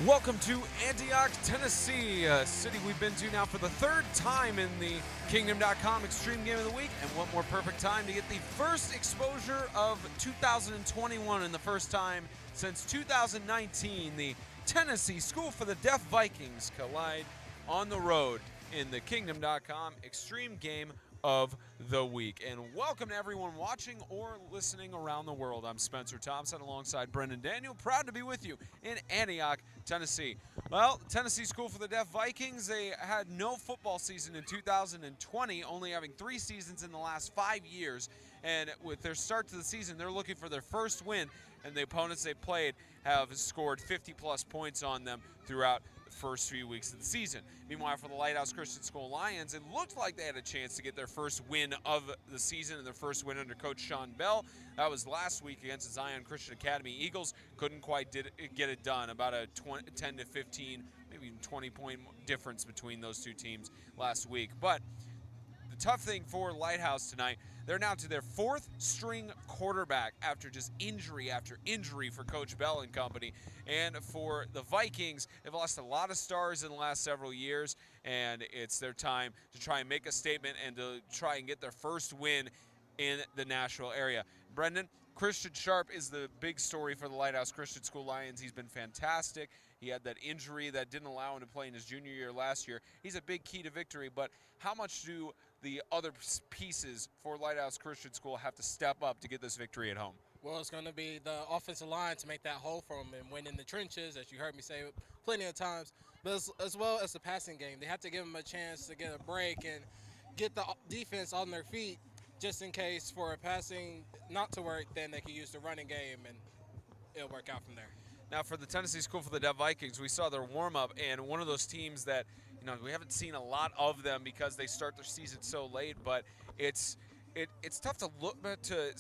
Welcome to Antioch, Tennessee, a city we've been to now for the third time in the Kingdom.com Extreme Game of the Week. And what more perfect time to get the first exposure of 2021 and the first time since 2019, the Tennessee School for the Deaf Vikings collide on the road in the Kingdom.com Extreme Game of the Week. And welcome to everyone watching or listening around the world. I'm Spencer Thompson alongside Brendan Daniel, proud to be with you in Antioch, Tennessee. Well, Tennessee School for the Deaf Vikings, they had no football season in 2020, only having 3 seasons in the last 5 years. And with their start to the season, they're looking for their first win, and the opponents they played have scored 50-plus points on them throughout the first few weeks of the season. Meanwhile, for the Lighthouse Christian School Lions, it looked like they had a chance to get their first win of the season and their first win under Coach Sean Bell. That was last week against the Zion Christian Academy Eagles. Couldn't quite get it done. About a 10 to 15, maybe even 20-point difference between those two teams last week. But the tough thing for Lighthouse tonight, they're now to their 4th string quarterback after just injury after injury for Coach Bell and company. And for the Vikings, they've lost a lot of stars in the last several years, and it's their time to try and make a statement and to try and get their first win in the Nashville area. Brendan, Christian Sharp is the big story for the Lighthouse Christian School Lions. He's been fantastic. He had that injury that didn't allow him to play in his junior year last year. He's a big key to victory, but how much do the other pieces for Lighthouse Christian School have to step up to get this victory at home? Well, it's going to be the offensive line to make that hole for them and win in the trenches, as you heard me say plenty of times, but as well as the passing game. They have to give them a chance to get a break and get the defense on their feet just in case for passing not to work, then they can use the running game and it'll work out from there. Now, for the Tennessee School for the Deaf Vikings, we saw their warm-up, and one of those teams that, we haven't seen a lot of them because they start their season so late, but it's tough to look to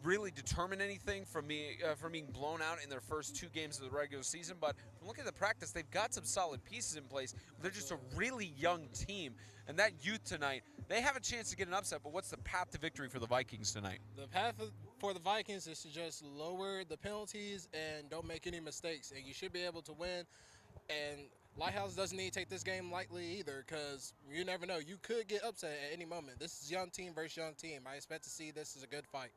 really determine anything from being blown out in their first 2 games of the regular season. But when looking at the practice, they've got some solid pieces in place. They're just a really young team, and that youth tonight, they have a chance to get an upset. But what's the path to victory for the Vikings tonight? The path for the Vikings is to just lower the penalties and don't make any mistakes, and you should be able to win. And Lighthouse doesn't need to take this game lightly either, because you never know. You could get upset at any moment. This is young team versus young team. I expect to see this as a good fight.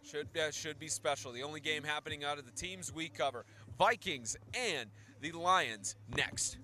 Should be special. The only game happening out of the teams we cover. Vikings and the Lions next.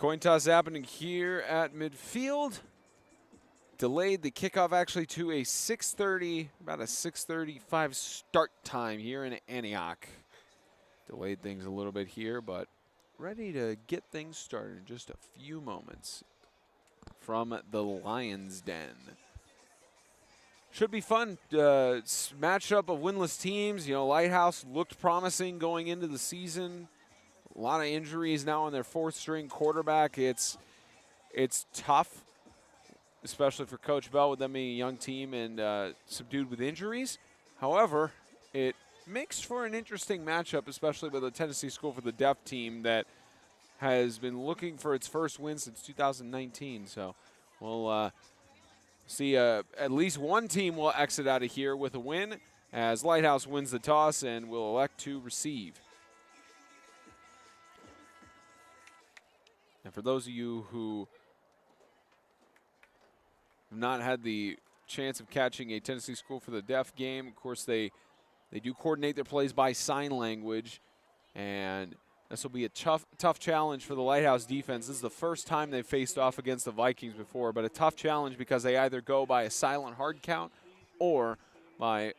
Coin toss happening here at midfield. Delayed the kickoff actually to a 6:30, about a 6:35 start time here in Antioch. Delayed things a little bit here, but ready to get things started in just a few moments from the Lions Den. Should be fun. Matchup of winless teams. You know, Lighthouse looked promising going into the season. A lot of injuries now on their fourth-string quarterback. It's tough, especially for Coach Bell with them being a young team and subdued with injuries. However, it makes for an interesting matchup, especially with the Tennessee School for the Deaf team that has been looking for its first win since 2019. So we'll see at least one team will exit out of here with a win as Lighthouse wins the toss and will elect to receive. And for those of you who have not had the chance of catching a Tennessee School for the Deaf game, of course they do coordinate their plays by sign language, and this will be a tough challenge for the Lighthouse defense. This is the first time they've faced off against the Vikings before, but a tough challenge because they either go by a silent hard count or by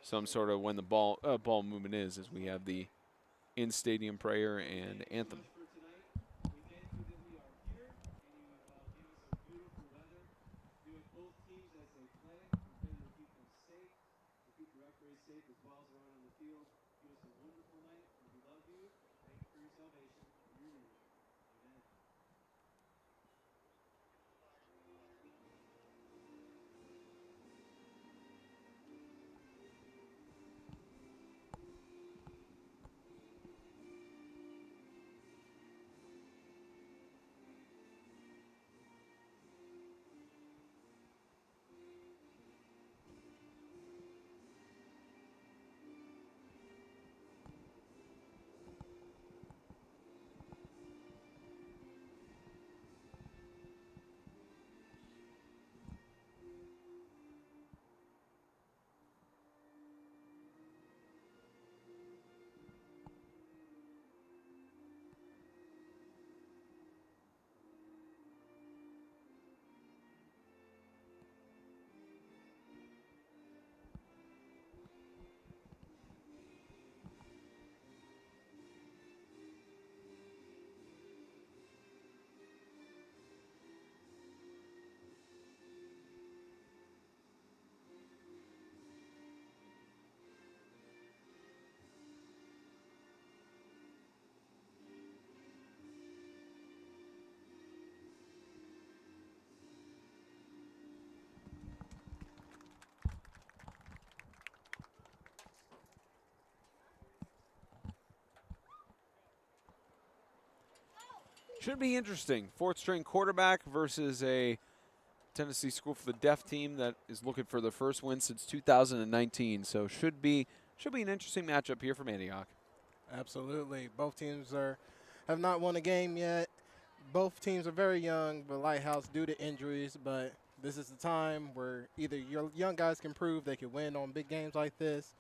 some sort of when the ball movement is, as we have the in-stadium prayer and anthem. Should be interesting. Fourth-string quarterback versus a Tennessee School for the Deaf team that is looking for their first win since 2019. So should be an interesting matchup here from Antioch. Absolutely. Both teams have not won a game yet. Both teams are very young, but Lighthouse due to injuries. But this is the time where either your young guys can prove they can win on big games like this,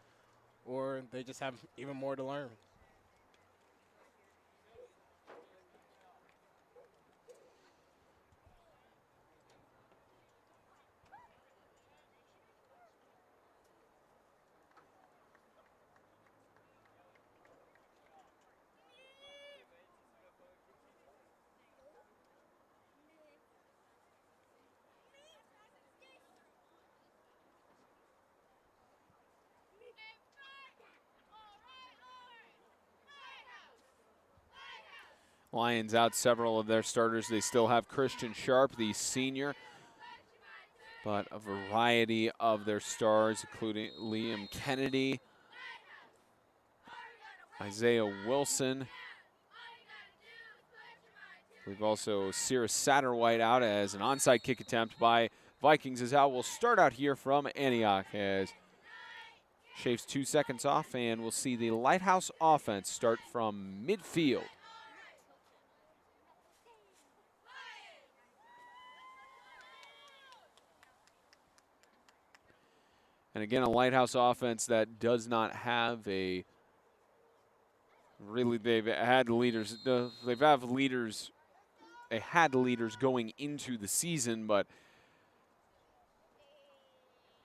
or they just have even more to learn. Lions out several of their starters. They still have Christian Sharp, the senior, but a variety of their stars, including Liam Kennedy, Isaiah Wilson. We've also Cirrus Satterwhite out as an onside kick attempt by Vikings is how we'll start out here from Antioch as shaves 2 seconds off, and we'll see the Lighthouse offense start from midfield. And again, a Lighthouse offense that does not have a Really, they've had leaders. They've had leaders. They had leaders going into the season, but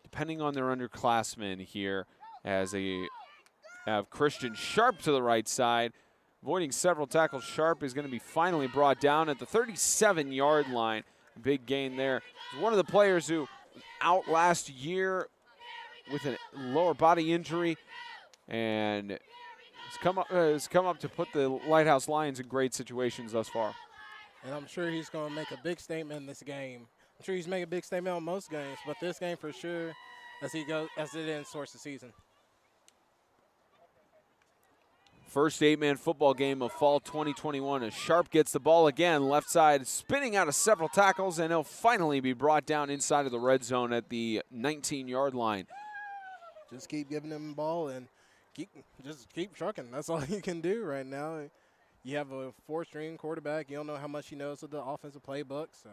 depending on their underclassmen here, as they have Christian Sharp to the right side, avoiding several tackles. Sharp is going to be finally brought down at the 37-yard line. Big gain there. One of the players who out last year with a lower body injury, and has come up to put the Lighthouse Lions in great situations thus far. And I'm sure he's going to make a big statement in this game. I'm sure he's making a big statement on most games, but this game for sure, as it ends towards the season. First 8-man football game of fall 2021 as Sharp gets the ball again, left side spinning out of several tackles, and he'll finally be brought down inside of the red zone at the 19-yard line. Just keep giving him the ball and keep trucking. That's all you can do right now. You have a 4-string quarterback. You don't know how much he knows of the offensive playbook, so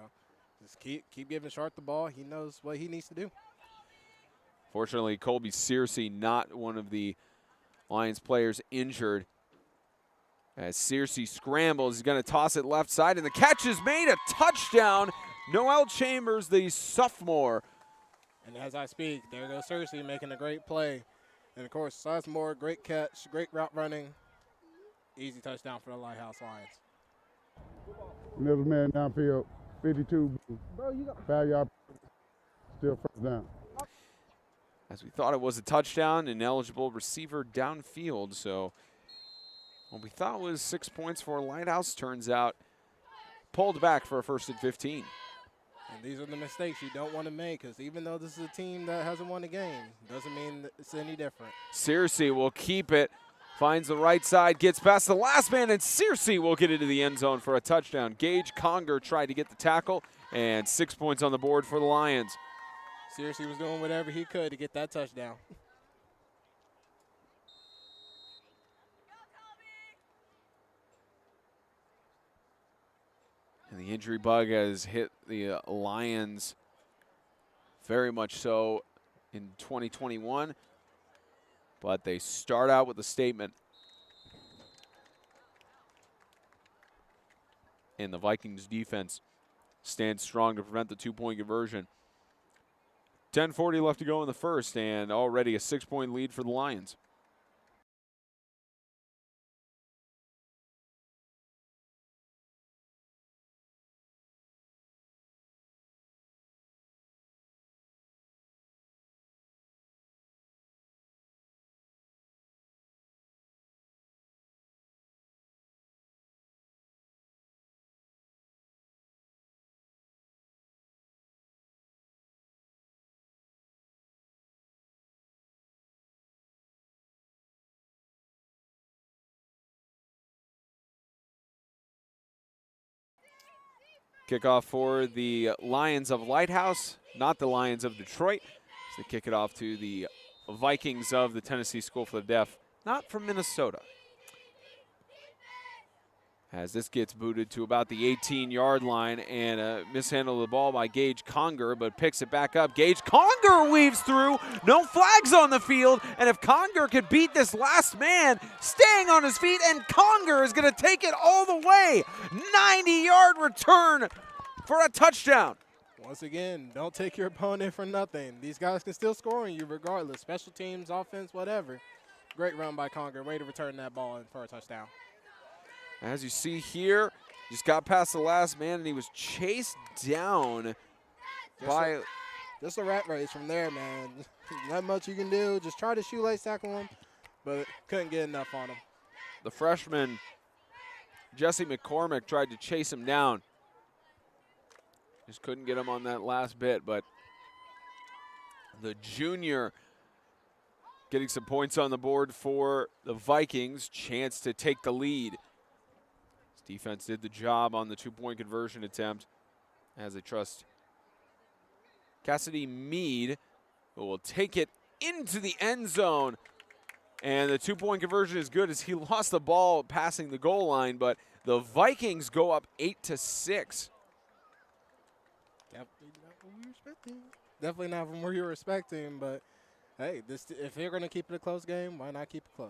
just keep giving Sharp the ball. He knows what he needs to do. Fortunately, Colby Searcy, not one of the Lions players, injured. As Searcy scrambles, he's going to toss it left side, and the catch is made, a touchdown. Noel Chambers, the sophomore. And as I speak, there goes Searcy making a great play. And, of course, Sizemore, great catch, great route running. Easy touchdown for the Lighthouse Lions. Middle man downfield, 52, 5-yard, still first down. As we thought it was a touchdown, an eligible receiver downfield. So what we thought was 6 points for Lighthouse turns out pulled back for a 1st and 15. And these are the mistakes you don't want to make, because even though this is a team that hasn't won a game, doesn't mean it's any different. Searcy will keep it, finds the right side, gets past the last man, and Searcy will get into the end zone for a touchdown. Gage Conger tried to get the tackle, and 6 points on the board for the Lions. Searcy was doing whatever he could to get that touchdown. And the injury bug has hit the Lions very much so in 2021. But they start out with a statement. And the Vikings defense stands strong to prevent the 2-point conversion. 10:40 left to go in the first, and already a 6-point lead for the Lions. Kickoff for the Lions of Lighthouse, not the Lions of Detroit. So they kick it off to the Vikings of the Tennessee School for the Deaf, not from Minnesota. As this gets booted to about the 18-yard line, and a mishandle of the ball by Gage Conger, but picks it back up. Gage Conger weaves through, no flags on the field, and if Conger could beat this last man, staying on his feet, and Conger is going to take it all the way. 90-yard return for a touchdown. Once again, don't take your opponent for nothing. These guys can still score on you regardless. Special teams, offense, whatever. Great run by Conger. Way to return that ball for a touchdown. As you see here, just got past the last man, and he was chased down by... Just a rat race from there, man. Not much you can do. Just try to shoelace tackle him, but couldn't get enough on him. The freshman, Jesse McCormick, tried to chase him down. Just couldn't get him on that last bit, but the junior getting some points on the board for the Vikings. Chance to take the lead. Defense did the job on the 2-point conversion attempt as they trust Cassidy Mead, who will take it into the end zone. And the 2-point conversion is good as he lost the ball passing the goal line, but the Vikings go up 8-6. Definitely not from where you were expecting, but hey, if you're going to keep it a close game, why not keep it close?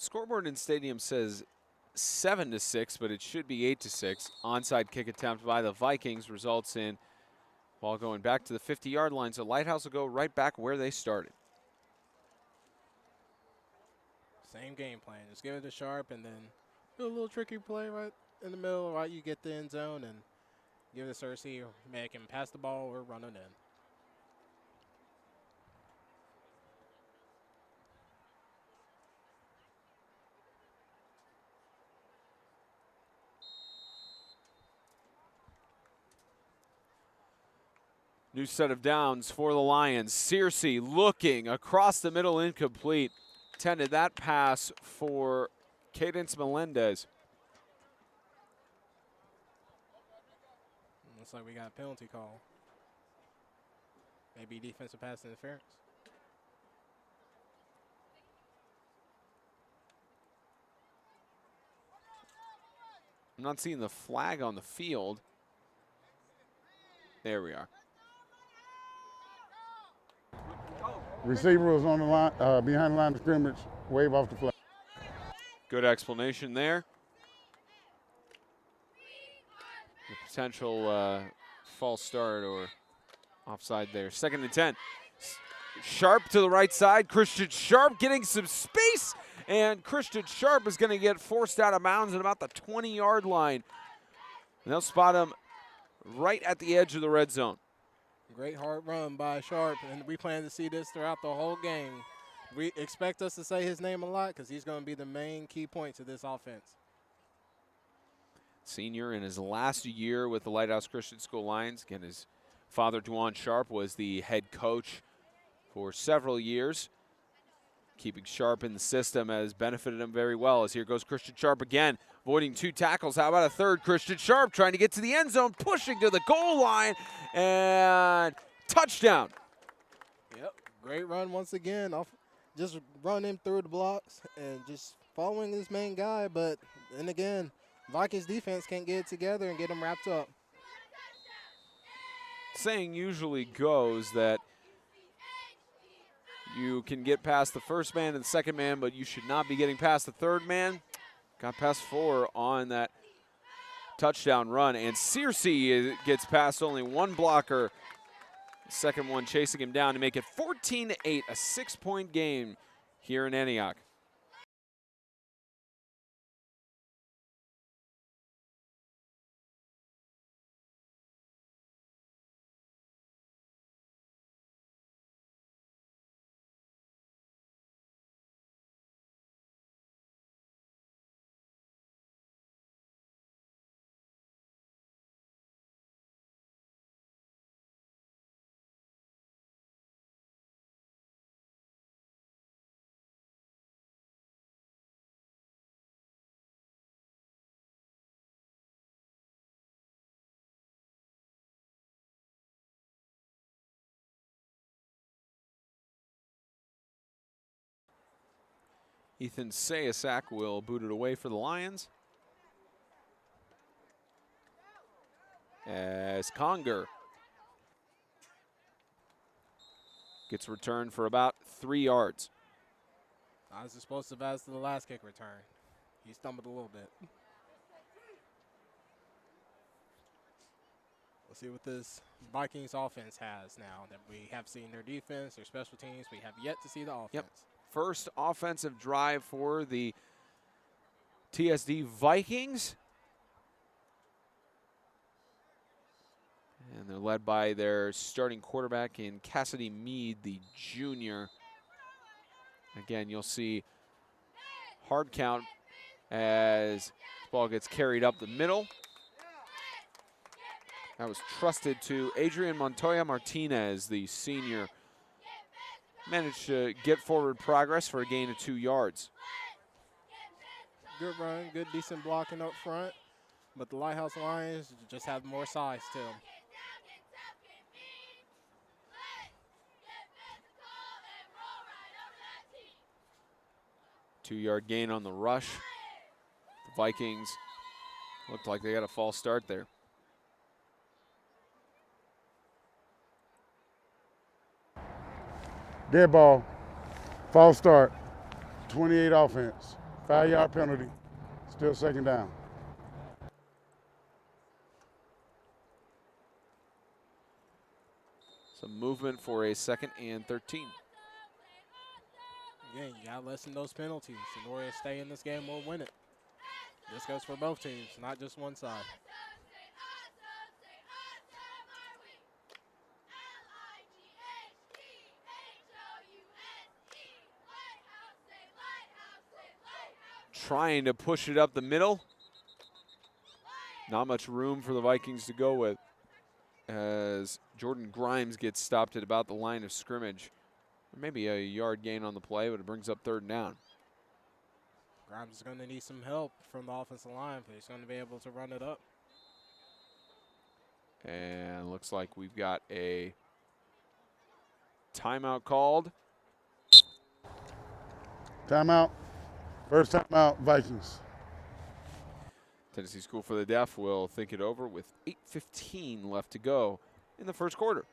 Scoreboard in stadium says 7-6, but it should be 8-6. Onside kick attempt by the Vikings results in ball going back to the 50-yard line. So Lighthouse will go right back where they started. Same game plan. Just give it to Sharp and then do a little tricky play right in the middle, right? You get the end zone and give it to Cersei, make him pass the ball or run it in. New set of downs for the Lions. Searcy looking across the middle, incomplete. Intended that pass for Cadence Melendez. Looks like we got a penalty call. Maybe defensive pass interference. I'm not seeing the flag on the field. There we are. Receiver was on the line, behind the line of scrimmage, wave off the flag. Good explanation there. The potential false start or offside there. 2nd and 10. Sharp to the right side. Christian Sharp getting some space. And Christian Sharp is going to get forced out of bounds at about the 20-yard line. And they'll spot him right at the edge of the red zone. Great hard run by Sharp, and we plan to see this throughout the whole game. We expect us to say his name a lot because he's going to be the main key point to this offense. Senior in his last year with the Lighthouse Christian School Lions. Again, his father, Dwan Sharp, was the head coach for several years. Keeping Sharp in the system has benefited him very well, as here goes Christian Sharp again, avoiding 2 tackles. How about a third? Christian Sharp trying to get to the end zone, pushing to the goal line, and touchdown. Yep, great run once again. Just run him through the blocks and just following this main guy. But then again, Vikings defense can't get it together and get him wrapped up. Saying usually goes that you can get past the first man and the second man, but you should not be getting past the third man. Got past 4 on that touchdown run, and Searcy gets past only 1 blocker. The second one chasing him down to make it 14-8, a 6-point game here in Antioch. Ethan Sayasak will boot it away for the Lions. As Conger gets returned for about 3 yards. Not as explosive as the last kick return. He stumbled a little bit. Let's see what this Vikings offense has now that we have seen their defense, their special teams. We have yet to see the offense. Yep. First offensive drive for the TSD Vikings. And they're led by their starting quarterback in Cassidy Meade, the junior. Again, you'll see hard count as the ball gets carried up the middle. That was trusted to Adrian Montoya Martinez, the senior. Managed to get forward progress for a gain of 2 yards. Good run, good decent blocking up front, but the Lighthouse Lions just have more size to them. Two-yard gain on the rush. The Vikings looked like they got a false start there. Dead ball, false start, 28 offense. 5-yard penalty, still second down. Some movement for a 2nd and 13. Again, you got to lessen those penalties in order to stay in this game or win it. This goes for both teams, not just one side. Trying to push it up the middle. Not much room for the Vikings to go with, as Jordan Grimes gets stopped at about the line of scrimmage. Maybe a yard gain on the play, but it brings up 3rd down. Grimes is going to need some help from the offensive line, but he's going to be able to run it up. And looks like we've got a timeout called. Timeout. First timeout, Vikings. Tennessee School for the Deaf will think it over with 8:15 left to go in the first quarter.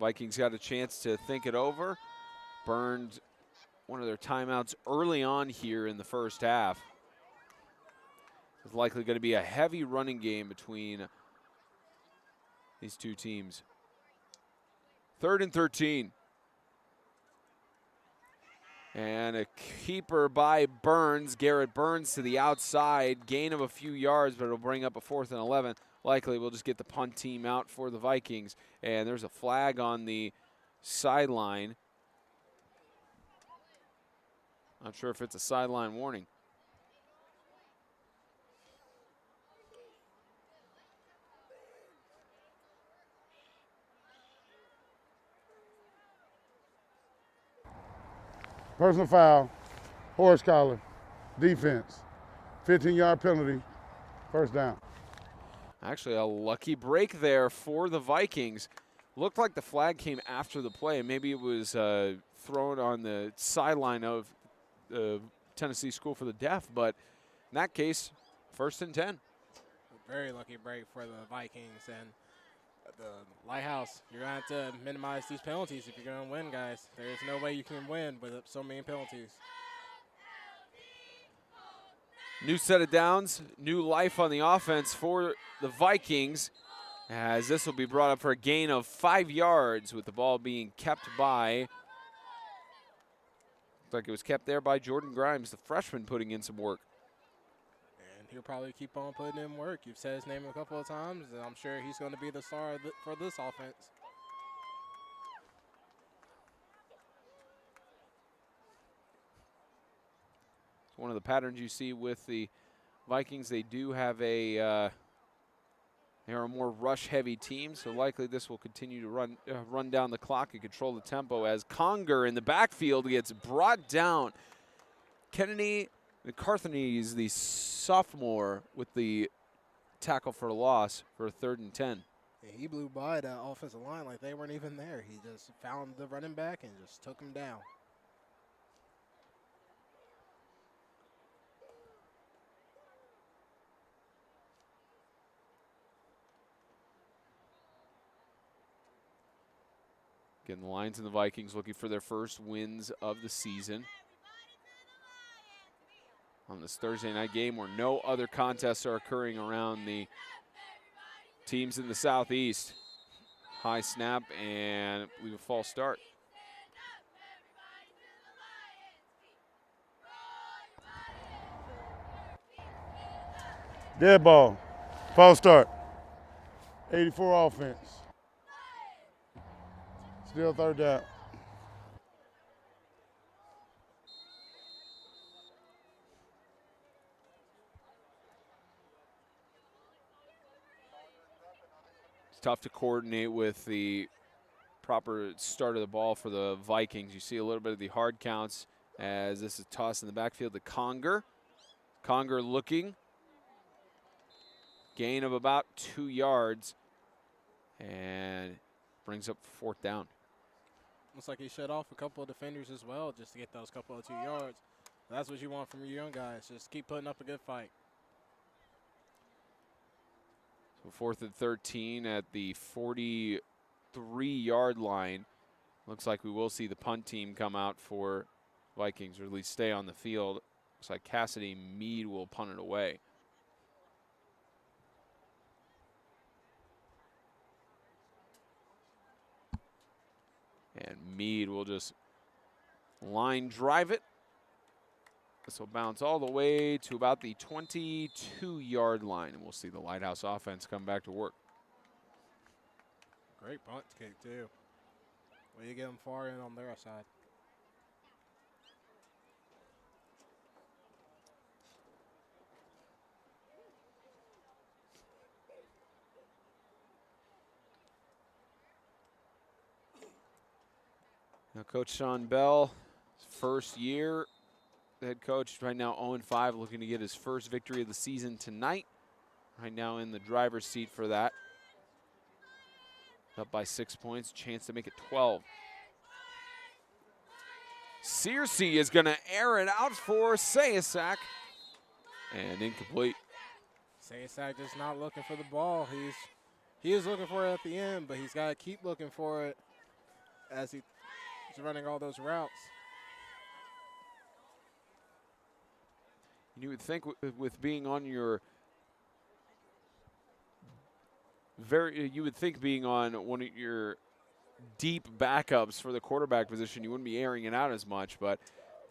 Vikings got a chance to think it over. Burned one of their timeouts early on here in the first half. It's likely going to be a heavy running game between these two teams. 3rd and 13. And a keeper by Burns. Garrett Burns to the outside. Gain of a few yards, but it'll bring up a 4th and 11. Likely we'll just get the punt team out for the Vikings. And there's a flag on the sideline. Not sure if it's a sideline warning. Personal foul, horse collar, defense, 15-yard penalty, first down. Actually, a lucky break there for the Vikings. Looked like the flag came after the play. Maybe it was thrown on the sideline of Tennessee School for the Deaf, but in that case, 1st and 10. A very lucky break for the Vikings, and the Lighthouse, you're going to have to minimize these penalties if you're going to win, guys. There's no way you can win with so many penalties. New set of downs, new life on the offense for the Vikings, as this will be brought up for a gain of 5 yards with the ball being kept by, looks like it was kept there by Jordan Grimes, the freshman, putting in some work. And he'll probably keep on putting in work. You've said his name a couple of times, and I'm sure he's going to be the star for this offense. It's one of the patterns you see with the Vikings. They do have they are a more rush-heavy team, so likely this will continue to run down the clock and control the tempo as Conger in the backfield gets brought down. Kennedy McCarthy, the sophomore, with the tackle for loss for a 3rd and 10. Yeah, he blew by that offensive line like they weren't even there. He just found the running back and just took him down. Again, the Lions and the Vikings looking for their first wins of the season on this Thursday night game where no other contests are occurring around the teams in the Southeast. High snap and I believe a false start. Dead ball. False start. 84 offense. Still third down. It's tough to coordinate with the proper start of the ball for the Vikings. You see a little bit of the hard counts as this is tossed in the backfield to Conger. Conger looking. Gain of about 2 yards and brings up 4th down. Looks like he shut off a couple of defenders as well just to get those couple of 2 yards. That's what you want from your young guys. Just keep putting up a good fight. So 4th and 13 at the 43-yard line. Looks like we will see the punt team come out for Vikings, or at least stay on the field. Looks like Cassidy Meade will punt it away. And Meade will just line drive it. This will bounce all the way to about the 22-yard line, and we'll see the Lighthouse offense come back to work. Great punt kick, too. Way to get them far in on their side. Now, Coach Sean Bell, first year head coach, right now 0-5, looking to get his first victory of the season tonight. Right now in the driver's seat for that. Up by 6 points, chance to make it 12. Searcy is going to air it out for Sayasak. And incomplete. Sayasak just not looking for the ball. He is looking for it at the end, but he's got to keep looking for it as he's running all those routes. You would think with being on your you would think being on one of your deep backups for the quarterback position, you wouldn't be airing it out as much, but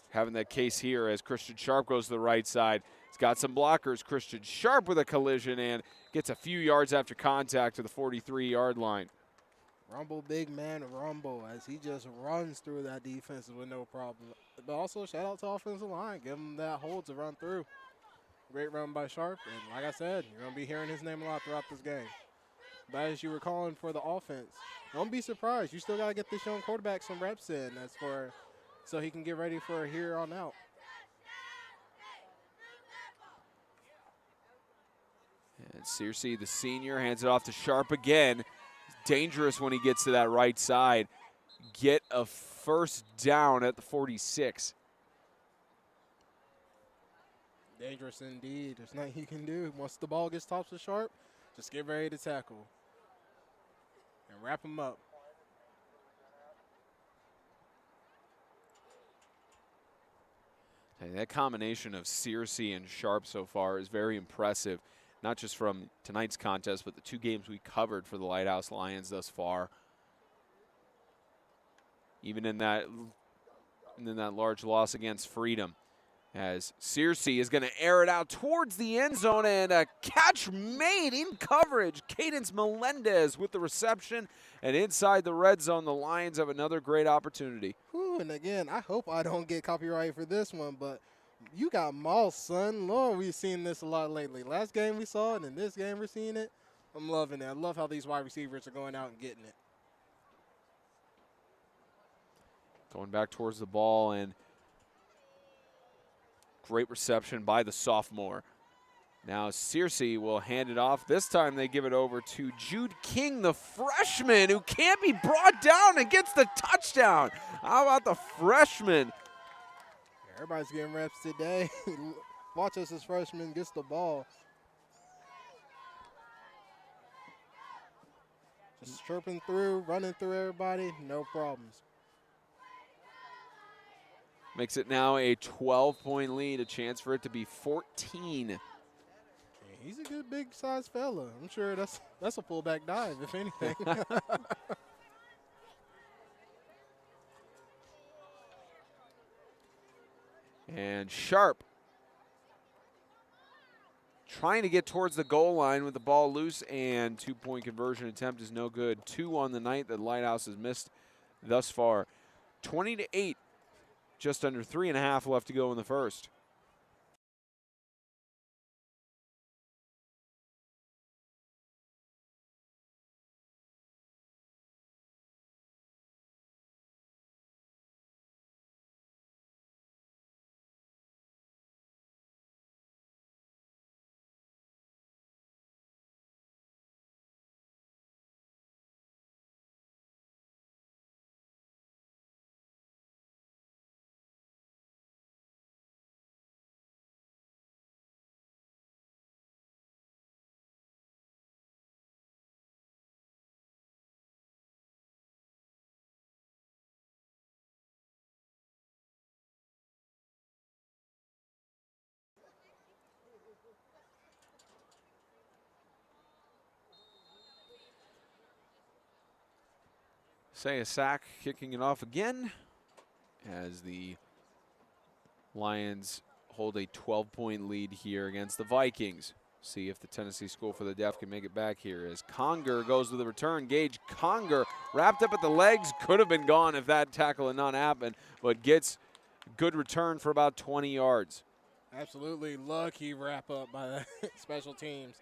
having that case here as Christian Sharp goes to the right side. He's got some blockers. Christian Sharp with a collision and gets a few yards after contact to the 43-yard line. Rumble, big man, rumble, as he just runs through that defense with no problem. But also, shout out to offensive line. Give him that hold to run through. Great run by Sharp. And like I said, you're going to be hearing his name a lot throughout this game. But as you were calling for the offense, don't be surprised. You still got to get this young quarterback some reps in. So he can get ready for here on out. And Searcy, the senior, hands it off to Sharp again. Dangerous when he gets to that right side. Get a first down at the 46. Dangerous indeed. There's nothing he can do. Once the ball gets tossed to Sharp, just get ready to tackle and wrap him up. That combination of Searcy and Sharp so far is very impressive. Not just from tonight's contest, but the 2 games we covered for the Lighthouse Lions thus far. Even in that large loss against Freedom. As Searcy is going to air it out towards the end zone, and a catch made in coverage. Cadence Melendez with the reception, and inside the red zone, the Lions have another great opportunity. Whew, and again, I hope I don't get copyright for this one, but you got Moss, son. Lord, we've seen this a lot lately. Last game we saw it, and this game we're seeing it. I'm loving it. I love how these wide receivers are going out and getting it. Going back towards the ball, and great reception by the sophomore. Now Searcy will hand it off. This time they give it over to Jude King, the freshman, who can't be brought down and gets the touchdown. How about the freshman? Everybody's getting reps today. Watch as this freshman gets the ball. Just chirping through, running through everybody, no problems. Makes it now a 12-point lead, a chance for it to be 14. Yeah, he's a good big-sized fella. I'm sure that's a fullback dive, if anything. And Sharp trying to get towards the goal line with the ball loose, and two-point conversion attempt is no good. 2 on the night that Lighthouse has missed thus far. 20-8, just under 3.5 left to go in the first. Say a sack, kicking it off again as the Lions hold a 12-point lead here against the Vikings. See if the Tennessee School for the Deaf can make it back here as Conger goes with the return. Gage Conger wrapped up at the legs, could have been gone if that tackle had not happened, but gets good return for about 20 yards. Absolutely lucky wrap up by the special teams.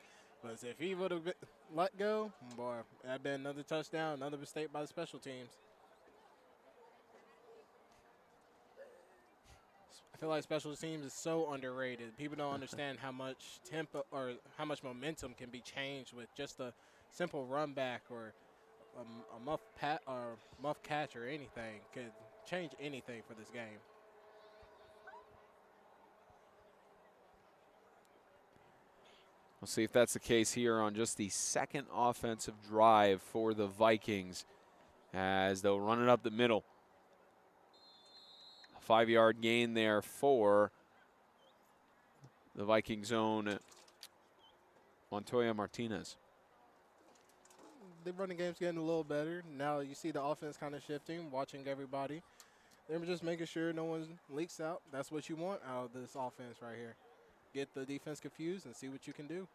But if he would have let go, boy, that'd been another touchdown, another mistake by the special teams. I feel like special teams is so underrated. People don't understand how much tempo or how much momentum can be changed with just a simple run back or a muff catch or anything. Could change anything for this game. We'll see if that's the case here on just the second offensive drive for the Vikings as they'll run it up the middle. A 5-yard gain there for the Vikings' own Montoya Martinez. The running game's getting a little better. Now you see the offense kind of shifting, watching everybody. They're just making sure no one leaks out. That's what you want out of this offense right here. Get the defense confused and see what you can do.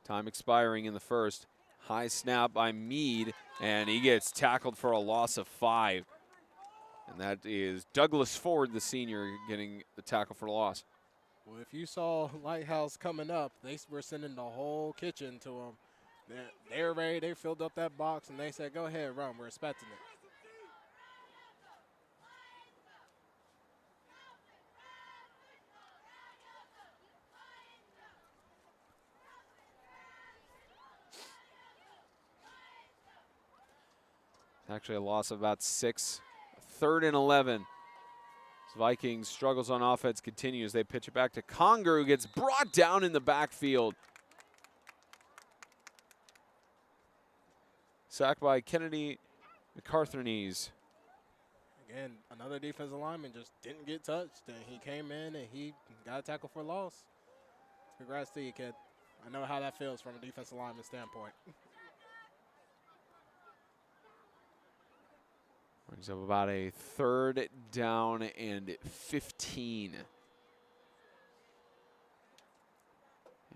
Time expiring in the first. High snap by Meade, and he gets tackled for a loss of 5. And that is Douglas Ford, the senior, getting the tackle for loss. Well, if you saw Lighthouse coming up, they were sending the whole kitchen to them. They're ready. They filled up that box, and they said, go ahead, run. We're expecting it. Actually a loss of about 6. 3rd and 11. Vikings struggles on offense continues. They pitch it back to Conger, who gets brought down in the backfield. Sacked by Kennedy McCarthney's. Again, another defensive lineman just didn't get touched, and he came in and he got a tackle for loss. Congrats to you, kid. I know how that feels from a defensive lineman standpoint. Brings up about a 3rd down and 15.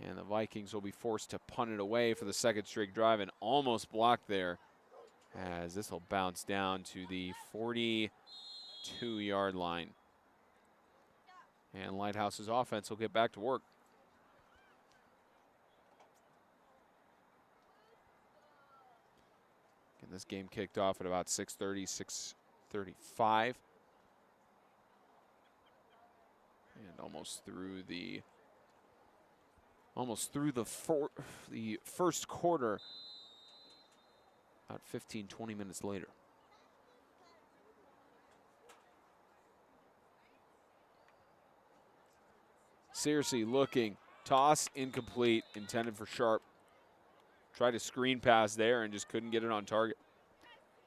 And the Vikings will be forced to punt it away for the second straight drive and almost blocked there, as this will bounce down to the 42-yard line. And Lighthouse's offense will get back to work. And this game kicked off at about 6:30, 6:35. And almost through the first quarter, about 15, 20 minutes later. Searcy looking, toss incomplete, intended for Sharp. Tried a screen pass there and just couldn't get it on target.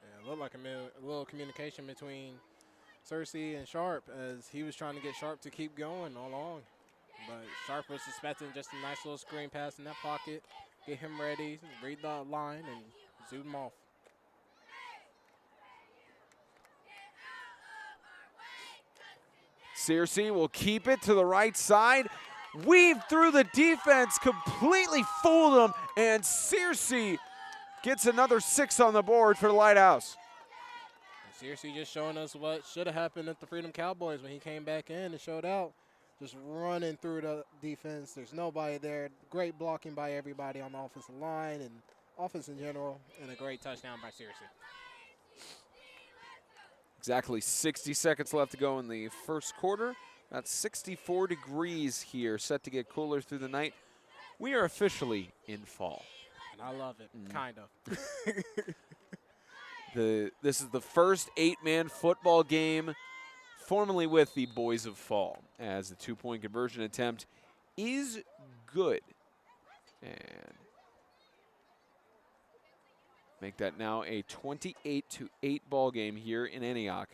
Yeah, it looked like a little communication between Searcy and Sharp as he was trying to get Sharp to keep going all along. But Sharp was expecting just a nice little screen pass in that pocket, get him ready, read the line, and zoom him off. Searcy will keep it to the right side. Weave through the defense, completely fooled them, and Searcy gets another 6 on the board for the Lighthouse. Searcy just showing us what should have happened at the Freedom Cowboys when he came back in and showed out. Just running through the defense. There's nobody there. Great blocking by everybody on the offensive line and offense in general, and a great touchdown by Searcy. Exactly 60 seconds left to go in the first quarter. About 64 degrees here, set to get cooler through the night. We are officially in fall. And I love it, kind of. This is the first 8-man football game formerly with the Boys of Fall, as the 2-point conversion attempt is good. And make that now a 28-8 ball game here in Antioch.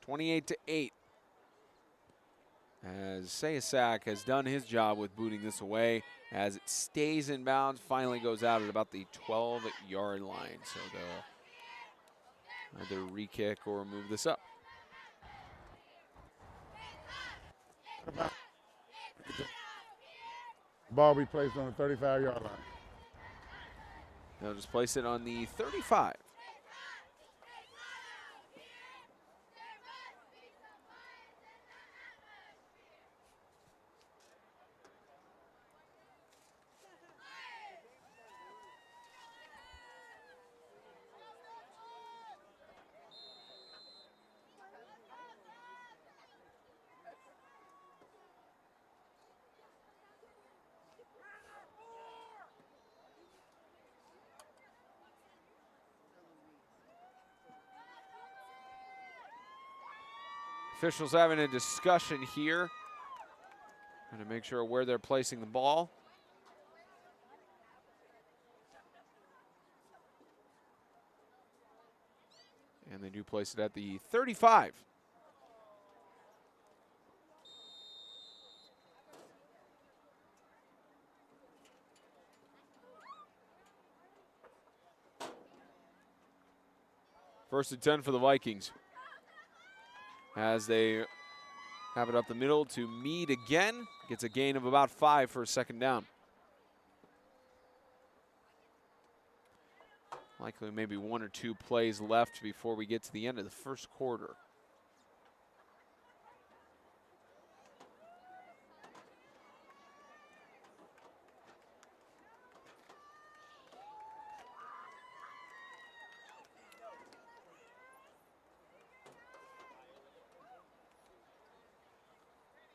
(28-8). As Sayasak has done his job with booting this away, as it stays in bounds, finally goes out at about the 12-yard line. So they'll either re-kick or move this up. Ball be placed on the 35-yard line. They'll just place it on the 35. Officials having a discussion here, trying to make sure where they're placing the ball. And they do place it at the 35. First and 10 for the Vikings, as they have it up the middle to Meade again. Gets a gain of about 5 for a second down. Likely maybe 1 or 2 plays left before we get to the end of the first quarter.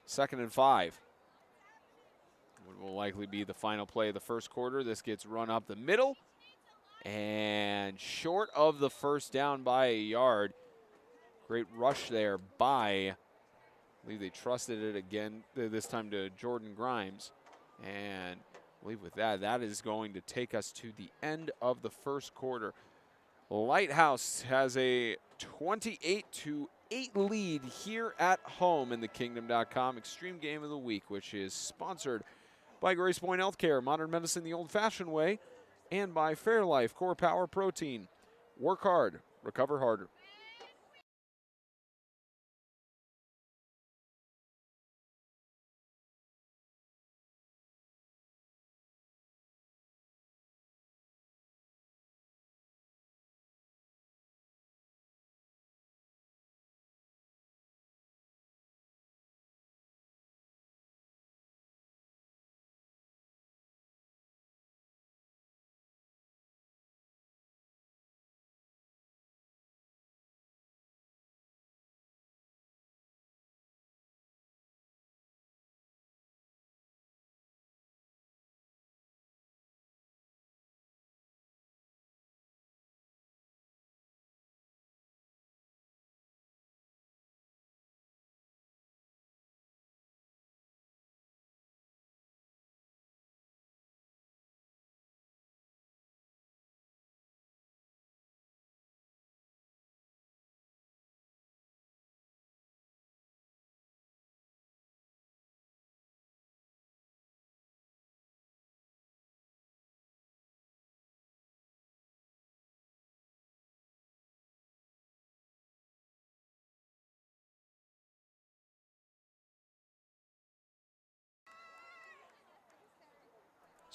Second and 5. What will likely be the final play of the first quarter. This gets run up the middle and short of the first down by a yard. Great rush there by, I believe they trusted it again, this time to Jordan Grimes. And I believe with that, that is going to take us to the end of the first quarter. Lighthouse has a 28-8 lead here at home in the Kingdom.com Extreme Game of the Week, which is sponsored by Grace Point Healthcare, modern medicine the old-fashioned way, and by Fairlife Core Power Protein. Work hard, recover harder.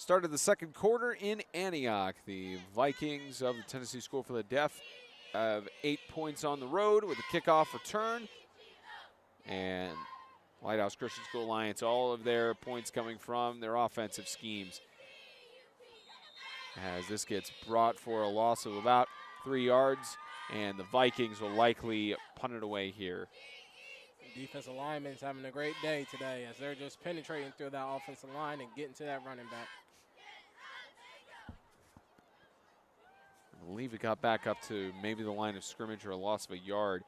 Start of the second quarter in Antioch. The Vikings of the Tennessee School for the Deaf have 8 points on the road with a kickoff return. And Lighthouse Christian School Lions, all of their points coming from their offensive schemes. As this gets brought for a loss of about 3 yards, and the Vikings will likely punt it away here. Defensive linemen's having a great day today as they're just penetrating through that offensive line and getting to that running back. I believe it got back up to maybe the line of scrimmage or a loss of a yard.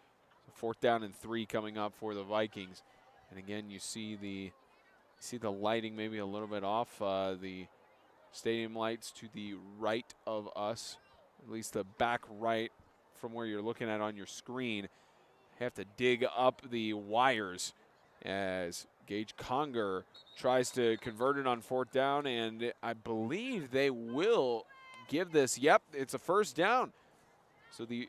So 4th down and 3 coming up for the Vikings. And again, you see the lighting maybe a little bit off. The stadium lights to the right of us, at least the back right from where you're looking at on your screen. Have to dig up the wires as Gage Conger tries to convert it on 4th down, and I believe they will give this. Yep, it's a 1st down. So I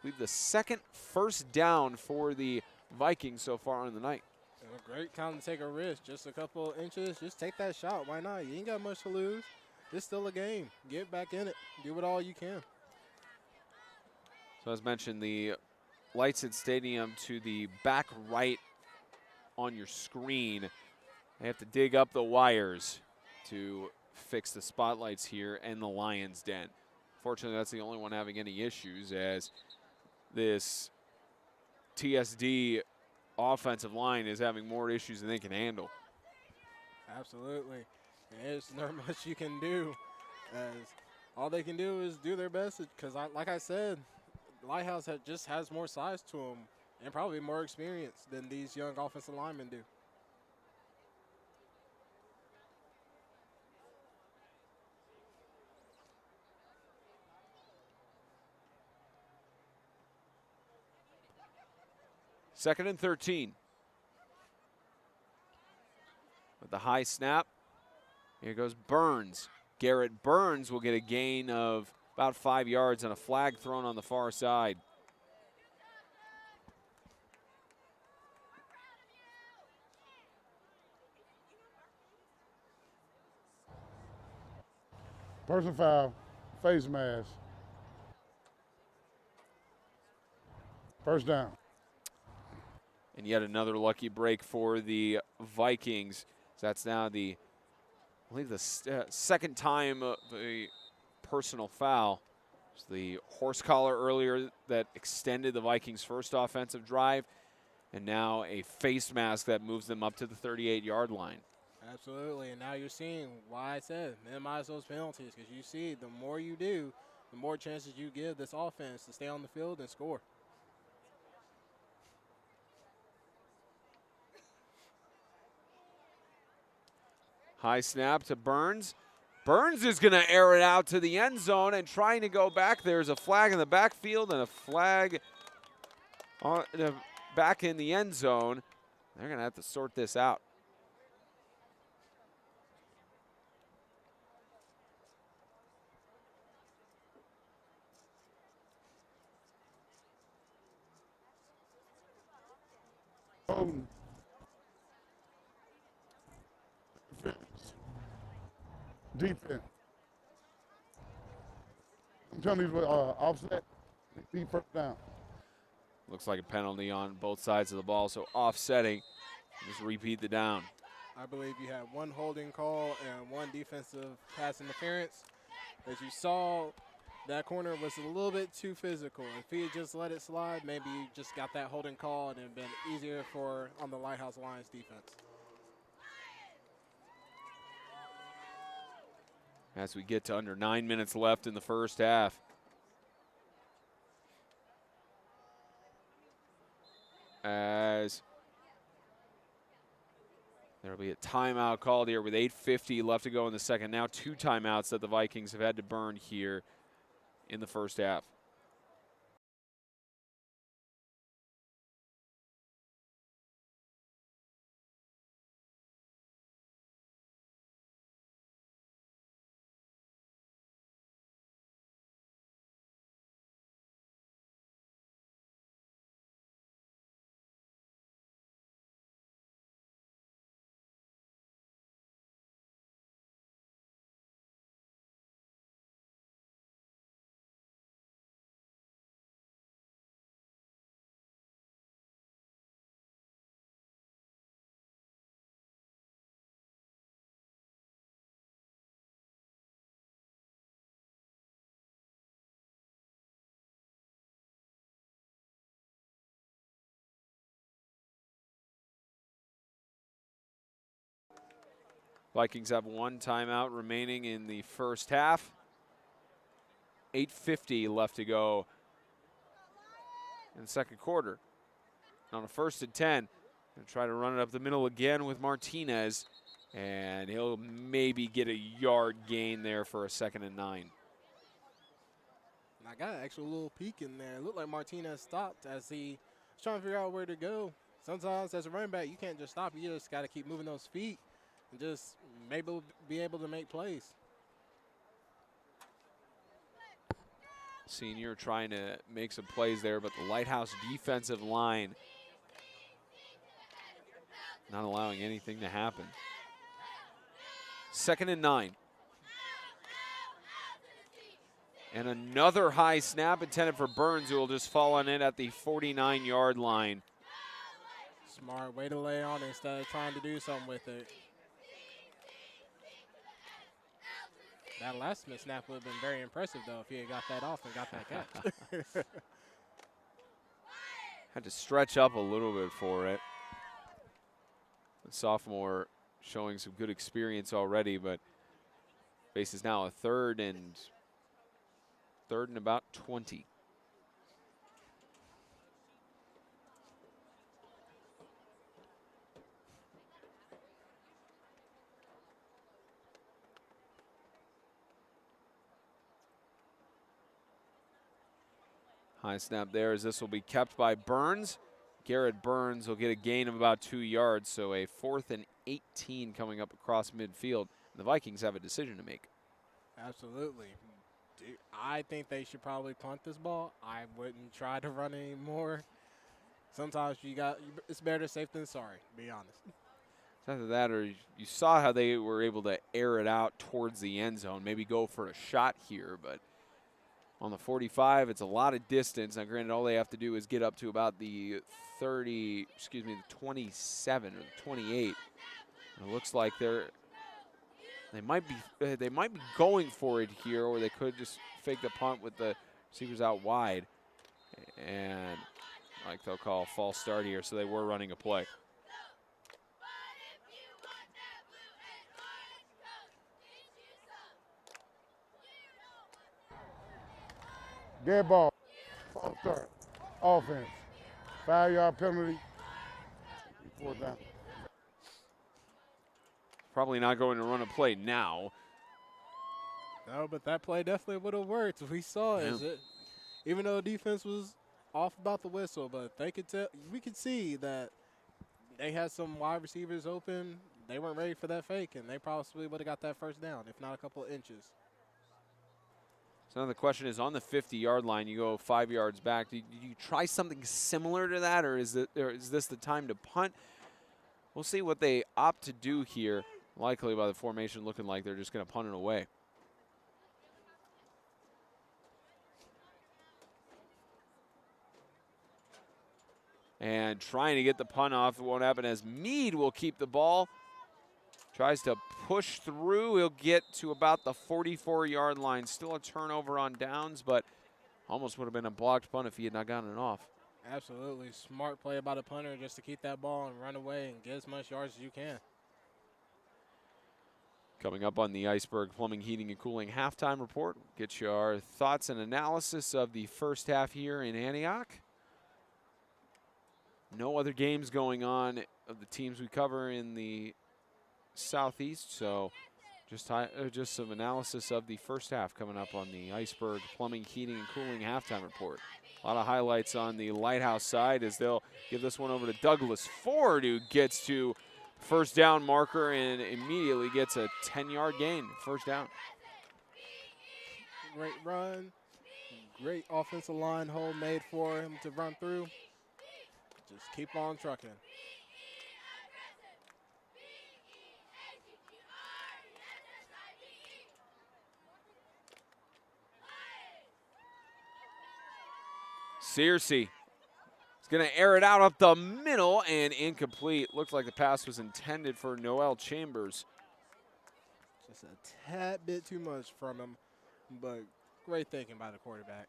believe the second 1st down for the Vikings so far on the night. A great time to take a risk. Just a couple inches. Just take that shot. Why not? You ain't got much to lose. It's still a game. Get back in it. Do it all you can. So as mentioned, the lights at stadium to the back right on your screen. They have to dig up the wires to fix the spotlights here in the Lions' den. Fortunately, that's the only one having any issues, as this TSD offensive line is having more issues than they can handle. Absolutely. And there's not much you can do, as all they can do is do their best, because like I said, Lighthouse just has more size to them and probably more experience than these young offensive linemen do. Second and 13. With the high snap, here goes Burns. Garrett Burns will get a gain of about 5 yards and a flag thrown on the far side. Personal foul, face mask. 1st down. And yet another lucky break for the Vikings. So that's now I believe the second time the personal foul. It's the horse collar earlier that extended the Vikings' first offensive drive, and now a face mask that moves them up to the 38-yard line. Absolutely, and now you're seeing why I said minimize those penalties, because you see the more you do, the more chances you give this offense to stay on the field and score. High snap to Burns. Burns is going to air it out to the end zone and trying to go back. There's a flag in the backfield and a flag back in the end zone. They're going to have to sort this out. Defense. I'm telling you, offset, be 1st down. Looks like a penalty on both sides of the ball, so offsetting. Just repeat the down. I believe you had one holding call and one defensive pass interference. As you saw, that corner was a little bit too physical. If he had just let it slide, maybe you just got that holding call and it would have been easier on the Lighthouse Lions defense. As we get to under 9 minutes left in the first half. As there will be a timeout called here with 8:50 left to go in the second. Now 2 timeouts that the Vikings have had to burn here in the first half. Vikings have one timeout remaining in the first half. 8:50 left to go in the second quarter. On a 1st and 10, gonna try to run it up the middle again with Martinez, and he'll maybe get a yard gain there for a 2nd and 9. I got an actual little peek in there. It looked like Martinez stopped as he was trying to figure out where to go. Sometimes as a running back, you can't just stop. You just got to keep moving those feet and just maybe be able to make plays. Senior trying to make some plays there, but the Lighthouse defensive line not allowing anything to happen. 2nd and 9. And another high snap intended for Burns, who will just fall on it at the 49-yard line. Smart way to lay on it instead of trying to do something with it. That last snap would have been very impressive, though, if he had got that off and got that catch. Had to stretch up a little bit for it. The sophomore showing some good experience already, but faces now a third and about 20. High snap there as this will be kept by Burns. Garrett Burns will get a gain of about 2 yards, so a 4th and 18 coming up across midfield. The Vikings have a decision to make. Absolutely. I think they should probably punt this ball. I wouldn't try to run anymore. Sometimes it's better safe than sorry, to be honest. It's either that or you saw how they were able to air it out towards the end zone, maybe go for a shot here, but on the 45, it's a lot of distance. Now, granted, all they have to do is get up to about the 27 or the 28. And it looks like they might be going for it here, or they could just fake the punt with the receivers out wide. And like they'll call a false start here, so they were running a play. Dead ball. False start. Offense. 5-yard penalty. 4th down. Probably not going to run a play now. No, but that play definitely would have worked. We saw it. Even though the defense was off about the whistle, but we could see that they had some wide receivers open. They weren't ready for that fake, and they probably would have got that 1st down, if not a couple of inches. So now the question is, on the 50-yard line, you go 5 yards back. Do you try something similar to that, or is this the time to punt? We'll see what they opt to do here. Likely by the formation looking like they're just going to punt it away. And trying to get the punt off, it won't happen as Meade will keep the ball. Tries to push through. He'll get to about the 44-yard line. Still a turnover on downs, but almost would have been a blocked punt if he had not gotten it off. Absolutely. Smart play by the punter just to keep that ball and run away and get as much yards as you can. Coming up on the Iceberg Plumbing, Heating, and Cooling halftime report, get your thoughts and analysis of the first half here in Antioch. No other games going on of the teams we cover in the Southeast, so just some analysis of the first half coming up on the Iceberg Plumbing, Heating, and Cooling halftime report. A lot of highlights on the Lighthouse side as they'll give this one over to Douglas Ford, who gets to 1st down marker and immediately gets a 10-yard gain, 1st down. Great run. Great offensive line hold made for him to run through. Just keep on trucking. Searcy is going to air it out up the middle and incomplete. Looks like the pass was intended for Noel Chambers. Just a tad bit too much from him, but great thinking by the quarterback.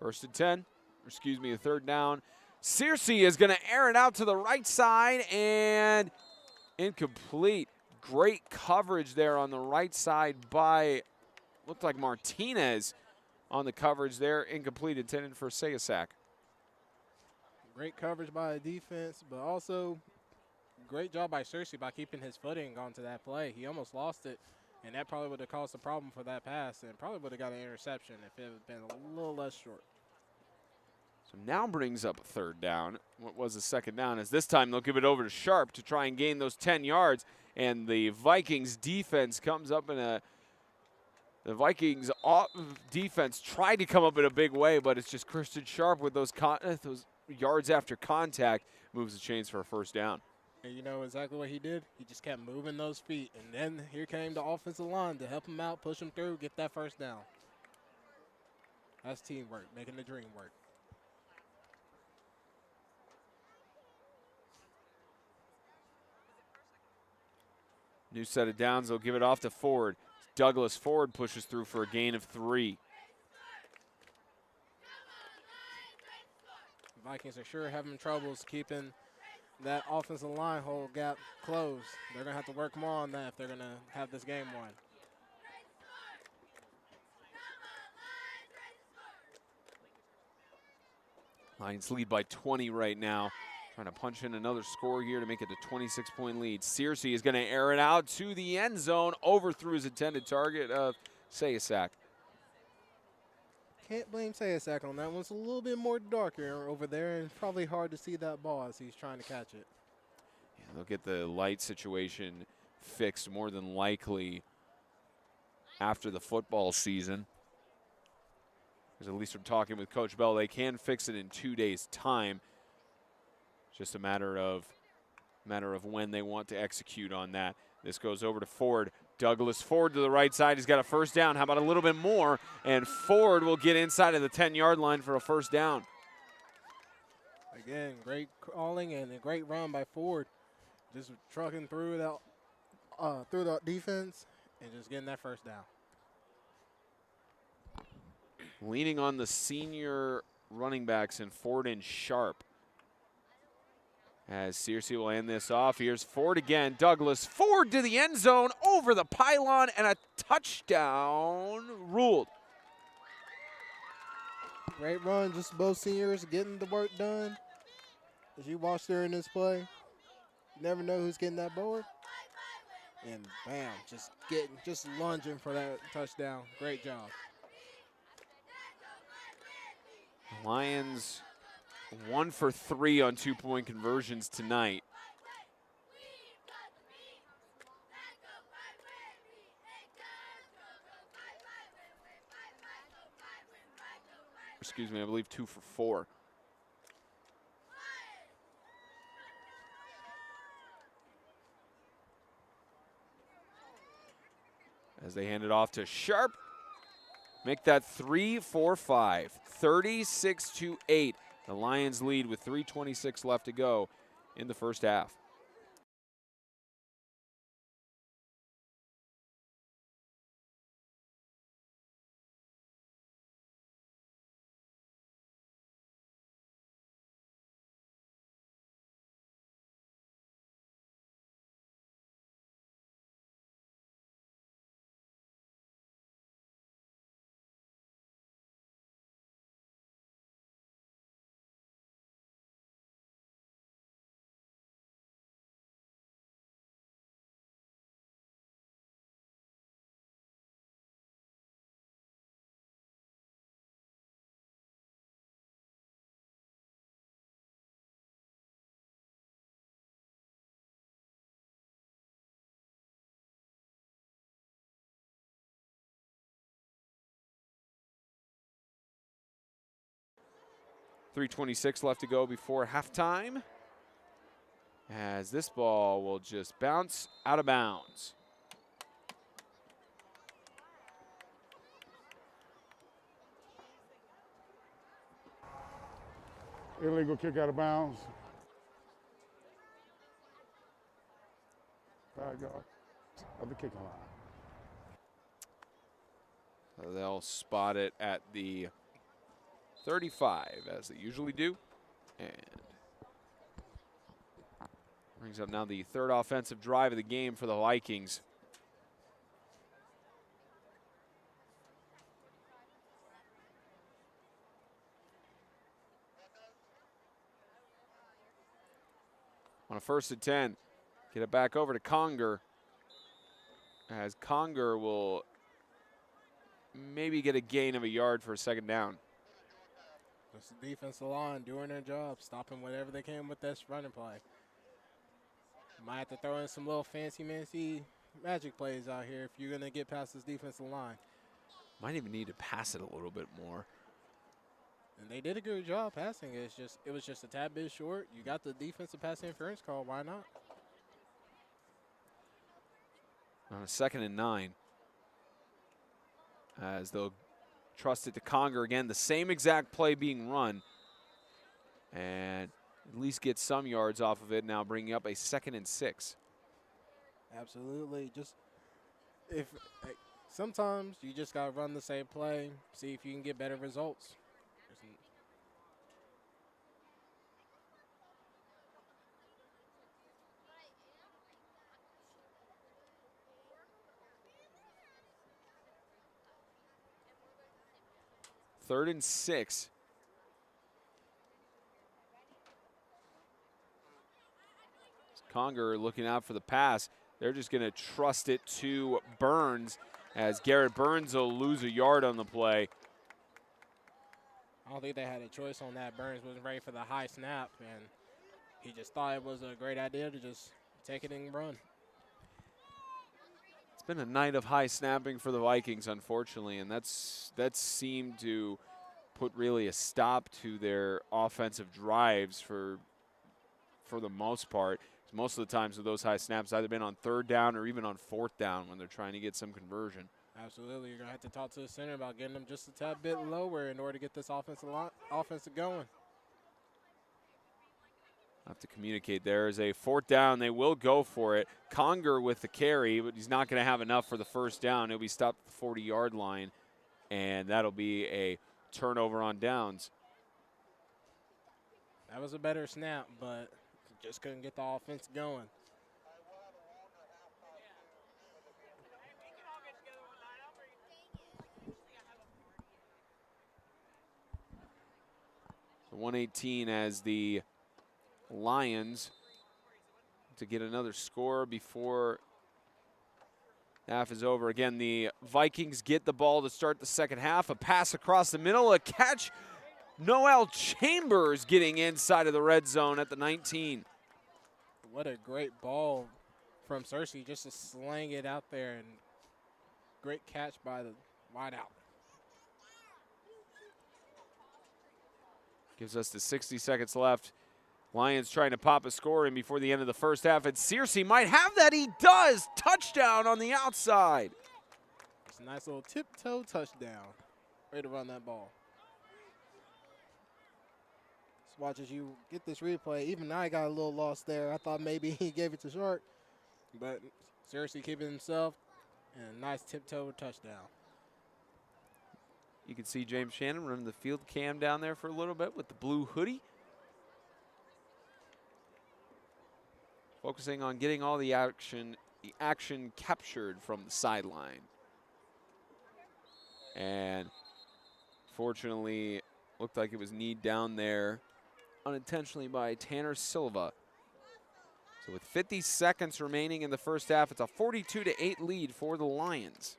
First and 10, excuse me, a third down. Searcy is going to air it out to the right side and incomplete. Great coverage there on the right side by, looked like Martinez on the coverage there. Incomplete, intended for Sayasak. Great coverage by the defense, but also great job by Searcy by keeping his footing onto that play. He almost lost it, and that probably would have caused a problem for that pass and probably would have got an interception if it had been a little less short. So now brings up a third down. What was a second down? As this time they'll give it over to Sharp to try and gain those 10 yards. And the Vikings defense comes up in a – the Vikings defense tried to come up in a big way, but it's just Christian Sharp with those yards after contact moves the chains for a first down. And you know exactly what he did? He just kept moving those feet. And then here came the offensive line to help him out, push him through, get that first down. That's teamwork, making the dream work. New set of downs. They'll give it off to Ford. Douglas Ford pushes through for a gain of 3. The Vikings are sure having troubles keeping that offensive line hole gap closed. They're going to have to work more on that if they're going to have this game won. Lions lead by 20 right now. Trying to punch in another score here to make it a 26-point lead. Searcy is going to air it out to the end zone, overthrew his intended target of Sayasak. Can't blame Sayasak on that one. It's a little bit more darker over there and probably hard to see that ball as he's trying to catch it. Yeah, they'll get the light situation fixed more than likely after the football season. Because at least from talking with Coach Bell, they can fix it in 2 days' time. Just a matter of when they want to execute on that. This goes over to Ford. Douglas Ford to the right side. He's got a first down. How about a little bit more? And Ford will get inside of the 10-yard line for a first down. Again, great calling and a great run by Ford. Just trucking through the defense and just getting that first down. Leaning on the senior running backs in Ford and Sharp. As Searcy will end this off. Here's Ford again. Douglas Ford to the end zone, over the pylon, and a touchdown ruled. Great run, just both seniors getting the work done. As you watch during this play, you never know who's getting that board. And bam, just lunging for that touchdown. Great job. Lions 1 for 3 on 2-point conversions tonight. Excuse me, I believe 2 for 4. As they hand it off to Sharp. Make that 3-4-5, 36-8. The Lions lead with 3:26 left to go in the first half. .326 left to go before halftime. As this ball will just bounce out of bounds. Illegal kick out of bounds. 5 yards of the kicking line. They'll spot it at the 35, as they usually do. And brings up now the third offensive drive of the game for the Vikings. On a 1st and 10, get it back over to Conger, as Conger will maybe get a gain of a yard for a 2nd down. It's the defensive line doing their job, stopping whatever they can with this running play. Might have to throw in some little fancy magic plays out here if you're going to get past this defensive line. Might even need to pass it a little bit more. And they did a good job passing. It was just a tad bit short. You got the defensive pass interference call. Why not? On a 2nd and 9, as they'll trust it to Conger again. The same exact play being run, and at least get some yards off of it. Now bringing up a 2nd and 6. Absolutely. Sometimes you just got to run the same play, see if you can get better results. 3rd and 6. Conger looking out for the pass. They're just going to trust it to Burns, as Garrett Burns will lose a yard on the play. I don't think they had a choice on that. Burns wasn't ready for the high snap, and he just thought it was a great idea to just take it and run. It's been a night of high snapping for the Vikings, unfortunately, and that seemed to put really a stop to their offensive drives for the most part. Most of the times with those high snaps, either been on 3rd down or even on 4th down when they're trying to get some conversion. Absolutely. You're going to have to talk to the center about getting them just a tad bit lower in order to get this offense going. Have to communicate. There is a 4th down. They will go for it. Conger with the carry, but he's not going to have enough for the 1st down. He'll be stopped at the 40-yard line, and that'll be a turnover on downs. That was a better snap, but just couldn't get the offense going. So 118 as the Lions to get another score before half is over. Again, the Vikings get the ball to start the 2nd half. A pass across the middle, a catch. Noel Chambers getting inside of the red zone at the 19. What a great ball from Cersei, just to slang it out there, and great catch by the wideout. Gives us the 60 seconds left. Lions trying to pop a score in before the end of the 1st half, and Searcy might have that. He does. Touchdown on the outside. It's a nice little tiptoe touchdown. Way to run that ball. Just watch as you get this replay. Even I got a little lost there. I thought maybe he gave it to Shark, but Cersei keeping himself, and a nice tiptoe touchdown. You can see James Shannon running the field cam down there for a little bit with the blue hoodie. Focusing on getting all the action captured from the sideline. And fortunately, looked like it was kneed down there unintentionally by Tanner Silva. So with 50 seconds remaining in the 1st half, it's a 42-8 lead for the Lions.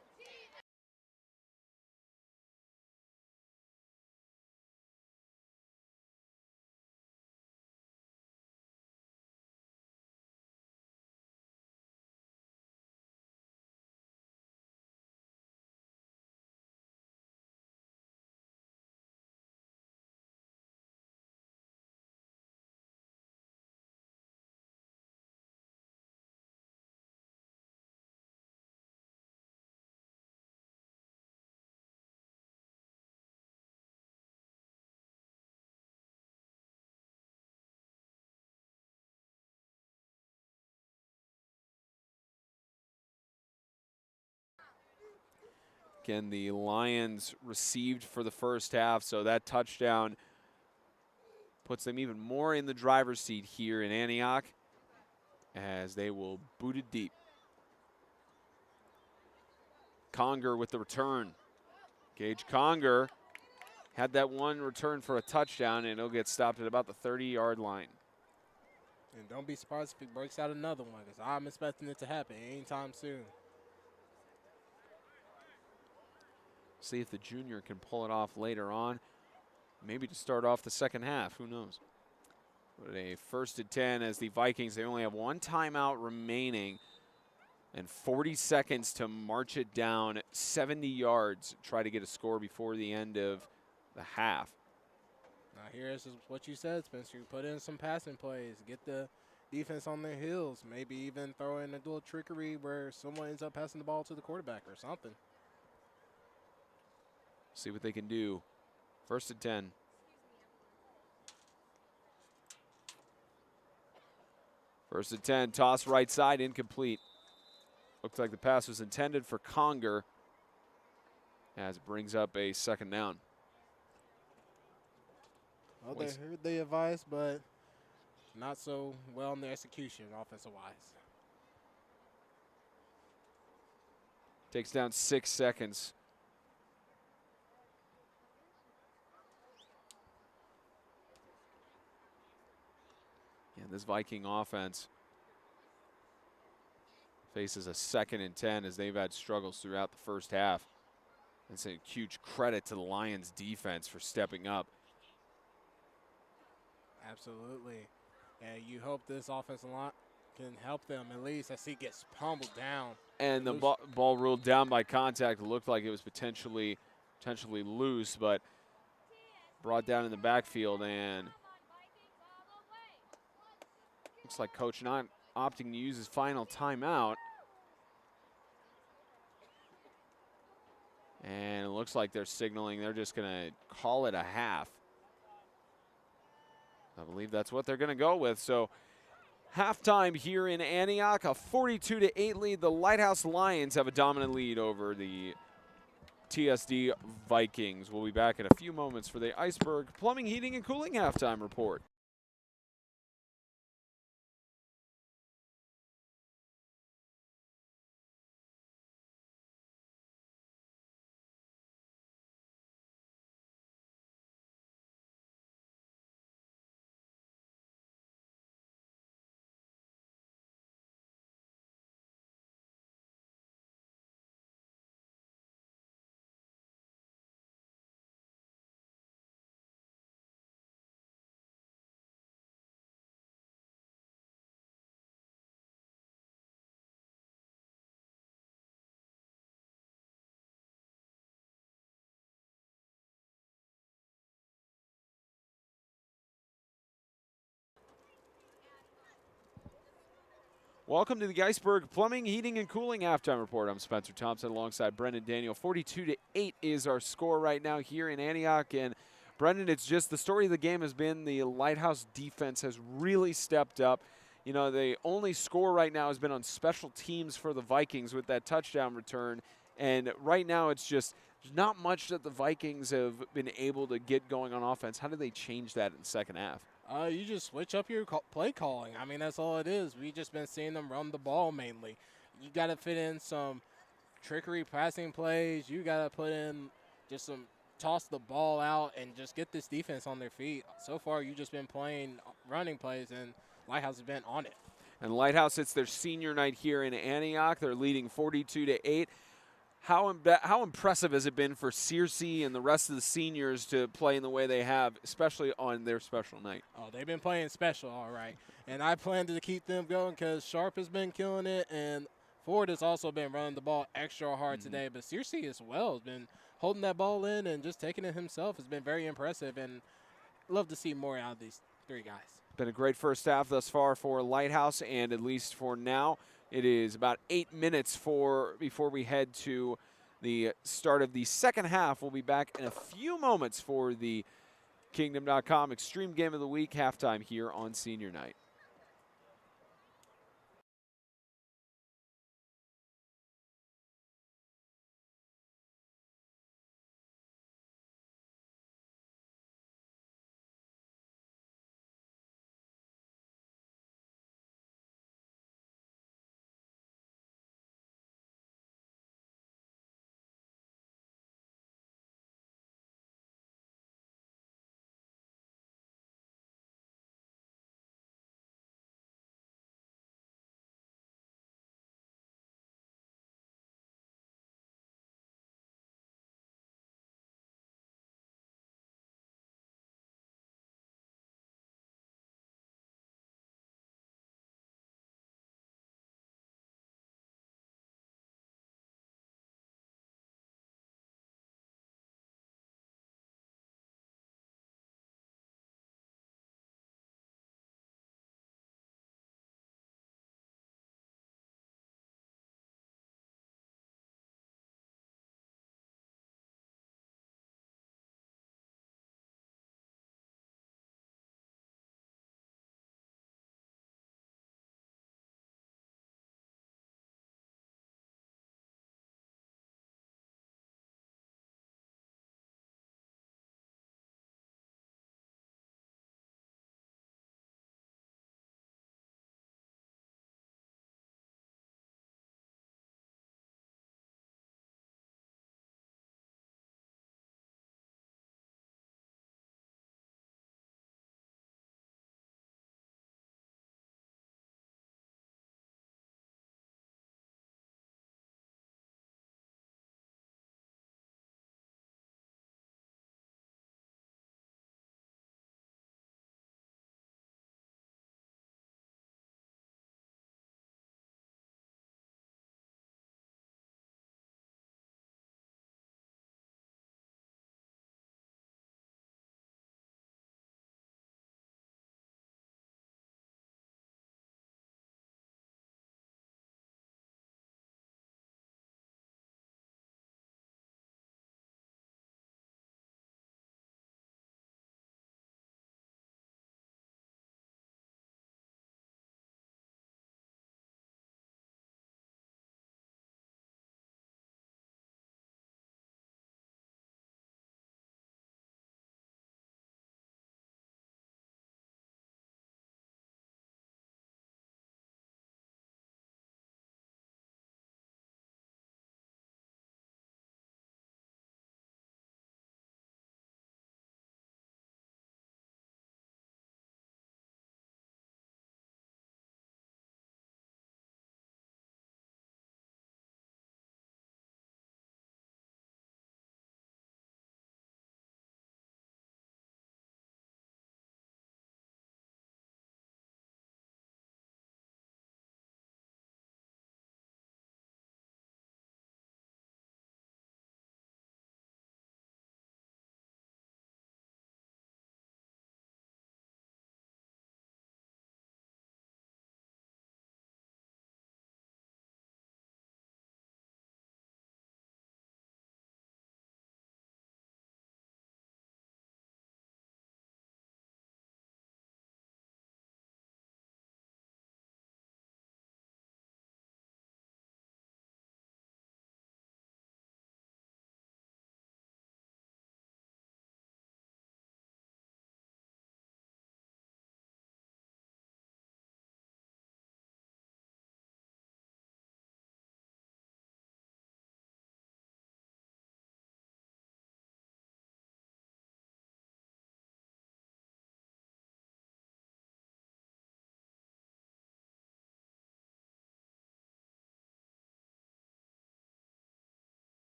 and the Lions received for the first half, so that touchdown puts them even more in the driver's seat here in Antioch as they will boot it deep. Conger with the return. Gage Conger had that one return for a touchdown, and he'll get stopped at about the 30-yard line. And don't be surprised if he breaks out another one, because I'm expecting it to happen anytime soon. See if the junior can pull it off later on. Maybe to start off the second half, who knows. But a 1st and 10 as the Vikings, they only have one timeout remaining and 40 seconds to march it down 70 yards, try to get a score before the end of the half. Now here's what you said, Spencer. You put in some passing plays, get the defense on their heels, maybe even throw in a little trickery where someone ends up passing the ball to the quarterback or something. See what they can do. 1st and 10. First and 10, toss right side, incomplete. Looks like the pass was intended for Conger as it brings up a 2nd down. Well, they heard the advice, but not so well in the execution offensive-wise. Takes down 6 seconds. And this Viking offense faces a 2nd and 10 as they've had struggles throughout the first half. It's a huge credit to the Lions defense for stepping up. Absolutely. And you hope this offensive line can help them at least as he gets pummeled down. And the ball ruled down by contact. It looked like it was potentially loose, but brought down in the backfield, and looks like Coach not opting to use his final timeout. And it looks like they're signaling they're just going to call it a half. I believe that's what they're going to go with. So halftime here in Antioch, a 42-8 lead. The Lighthouse Lions have a dominant lead over the TSD Vikings. We'll be back in a few moments for the Iceberg Plumbing, Heating, and Cooling halftime report. Welcome to the Iceberg Plumbing, Heating, and Cooling halftime report. I'm Spencer Thompson alongside Brendan Daniel. 42-8 is our score right now here in Antioch. And Brendan, it's just the story of the game has been the Lighthouse defense has really stepped up. You know, the only score right now has been on special teams for the Vikings with that touchdown return. And right now it's just there's not much that the Vikings have been able to get going on offense. How do they change that in the second half? You just switch up your play calling. I mean, that's all it is. We've just been seeing them run the ball mainly. You got to fit in some trickery passing plays. You got to put in just some toss the ball out and just get this defense on their feet. So far, you've just been playing running plays, and Lighthouse has been on it. And Lighthouse, it's their senior night here in Antioch. They're leading 42-8. How impressive has it been for Searcy and the rest of the seniors to play in the way they have, especially on their special night? Oh, they've been playing special, all right. And I plan to keep them going because Sharp has been killing it, and Ford has also been running the ball extra hard today. But Searcy as well has been holding that ball in and just taking it himself has been very impressive, and love to see more out of these three guys. Been a great first half thus far for Lighthouse, and at least for now, it is about 8 minutes before we head to the start of the second half. We'll be back in a few moments for the Kingdom.com Extreme Game of the Week halftime here on Senior Night.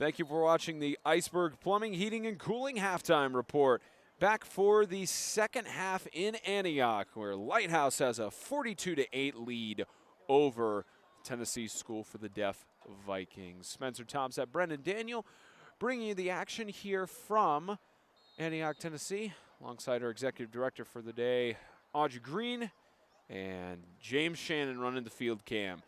Thank you for watching the Iceberg Plumbing, Heating, and Cooling Halftime Report. Back for the second half in Antioch, where Lighthouse has a 42-8 lead over Tennessee School for the Deaf Vikings. Spencer Thompson, Brendan Daniel, bringing you the action here from Antioch, Tennessee, alongside our executive director for the day, Audrey Green, and James Shannon running the field cam.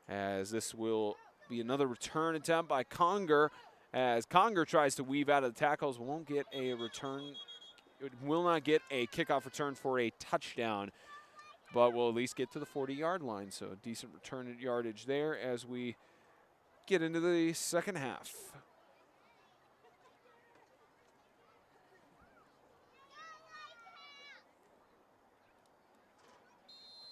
As this will be another return attempt by Conger, as Conger tries to weave out of the tackles, won't get a return. It will not get a kickoff return for a touchdown, but will at least get to the 40-yard line. So a decent return at yardage there as we get into the second half.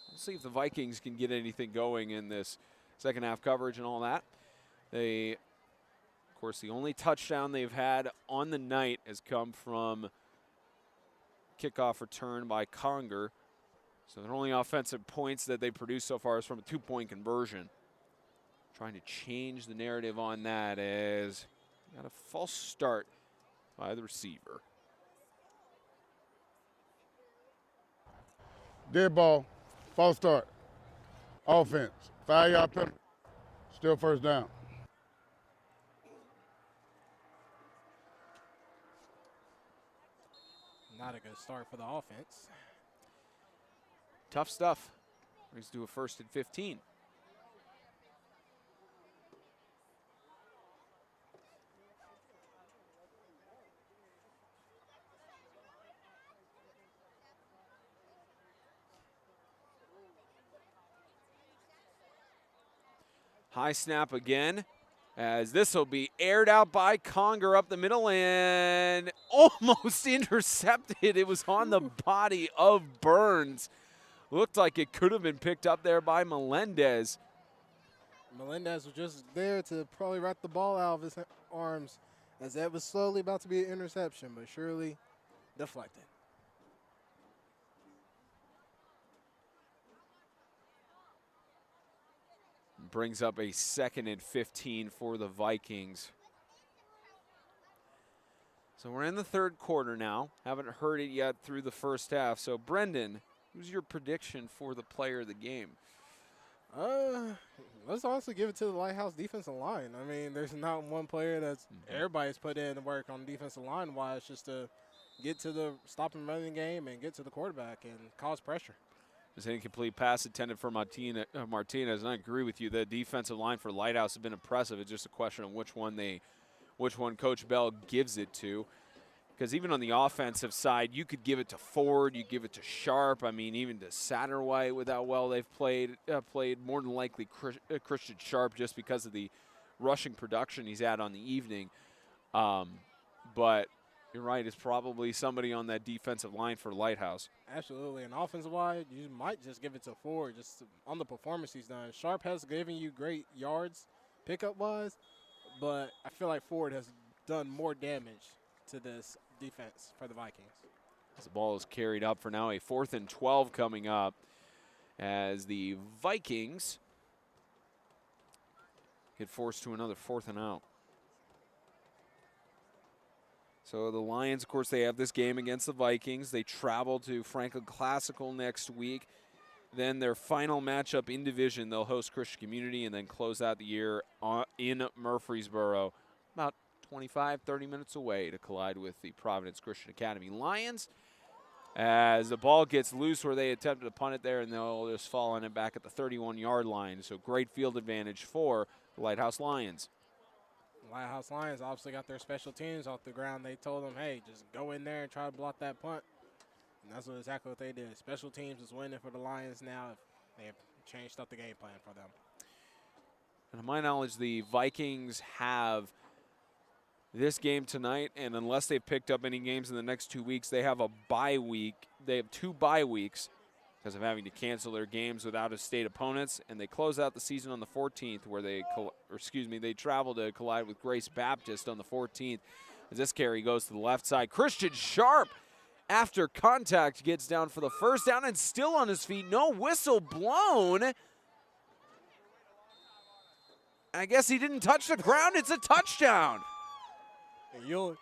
We'll see if the Vikings can get anything going in this second half coverage and all that. They, of course, the only touchdown they've had on the night has come from kickoff return by Conger. So their only offensive points that they produced so far is from a two-point conversion. Trying to change the narrative on that as got a false start by the receiver. Dead ball, false start. Offense, 5-yard penalty. Still first down. Not a good start for the offense. Tough stuff. Let's do a 1st and 15. High snap again, as this will be aired out by Conger up the middle and almost intercepted. It was on the body of Burns. Looked like it could have been picked up there by Melendez. Melendez was just there to probably wrap the ball out of his arms, as that was slowly about to be an interception, but surely deflected. Brings up a 2nd and 15 for the Vikings. So we're in the third quarter now. Haven't heard it yet through the first half. So Brendan, who's your prediction for the player of the game? Let's honestly give it to the Lighthouse defensive line. I mean, there's not one player that's everybody's put in work on the defensive line wise just to get to the stop and running game and get to the quarterback and cause pressure. It's an incomplete pass intended for Martinez, and I agree with you. The defensive line for Lighthouse has been impressive. It's just a question of which one Coach Bell gives it to. Because even on the offensive side, you could give it to Ford, you give it to Sharp. I mean, even to Satterwhite with how well they've played more than likely Christian Sharp just because of the rushing production he's had on the evening. But you're right, it's probably somebody on that defensive line for Lighthouse. Absolutely. And offensive-wise, you might just give it to Ford just on the performance he's done. Sharp has given you great yards pickup-wise, but I feel like Ford has done more damage to this defense for the Vikings. As the ball is carried up for now, a 4th and 12 coming up as the Vikings get forced to another 4th and out. So the Lions, of course, they have this game against the Vikings. They travel to Franklin Classical next week. Then their final matchup in division, they'll host Christian Community and then close out the year in Murfreesboro, about 25, 30 minutes away to collide with the Providence Christian Academy Lions. As the ball gets loose where they attempted to punt it there, and they'll just fall on it back at the 31-yard line. So great field advantage for the Lighthouse Lions. Lighthouse Lions obviously got their special teams off the ground. They told them, hey, just go in there and try to block that punt. And that's exactly what they did. Special teams is winning for the Lions now. They have changed up the game plan for them. And to my knowledge, the Vikings have this game tonight, and unless they've picked up any games in the next 2 weeks, they have a bye week. They have 2 bye weeks because of having to cancel their games with out-of-state opponents, and they close out the season on the 14th, where they travel to collide with Grace Baptist on the 14th. As this carry goes to the left side, Christian Sharp, after contact, gets down for the first down and still on his feet. No whistle blown. I guess he didn't touch the ground. It's a touchdown. And you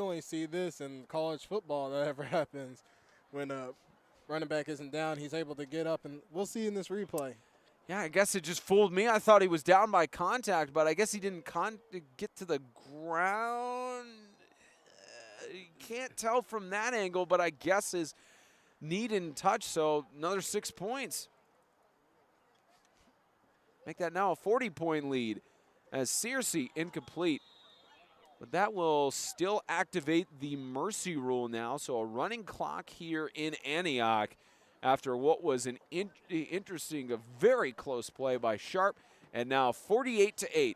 only see this in college football that ever happens when a running back isn't down. He's able to get up, and we'll see in this replay. Yeah, I guess it just fooled me. I thought he was down by contact, but I guess he didn't get to the ground. You can't tell from that angle, but I guess his knee didn't touch, so another 6 points. Make that now a 40-point lead as Searcy incomplete. But that will still activate the mercy rule now, so a running clock here in Antioch after what was an interesting, a very close play by Sharp, and now 48-8.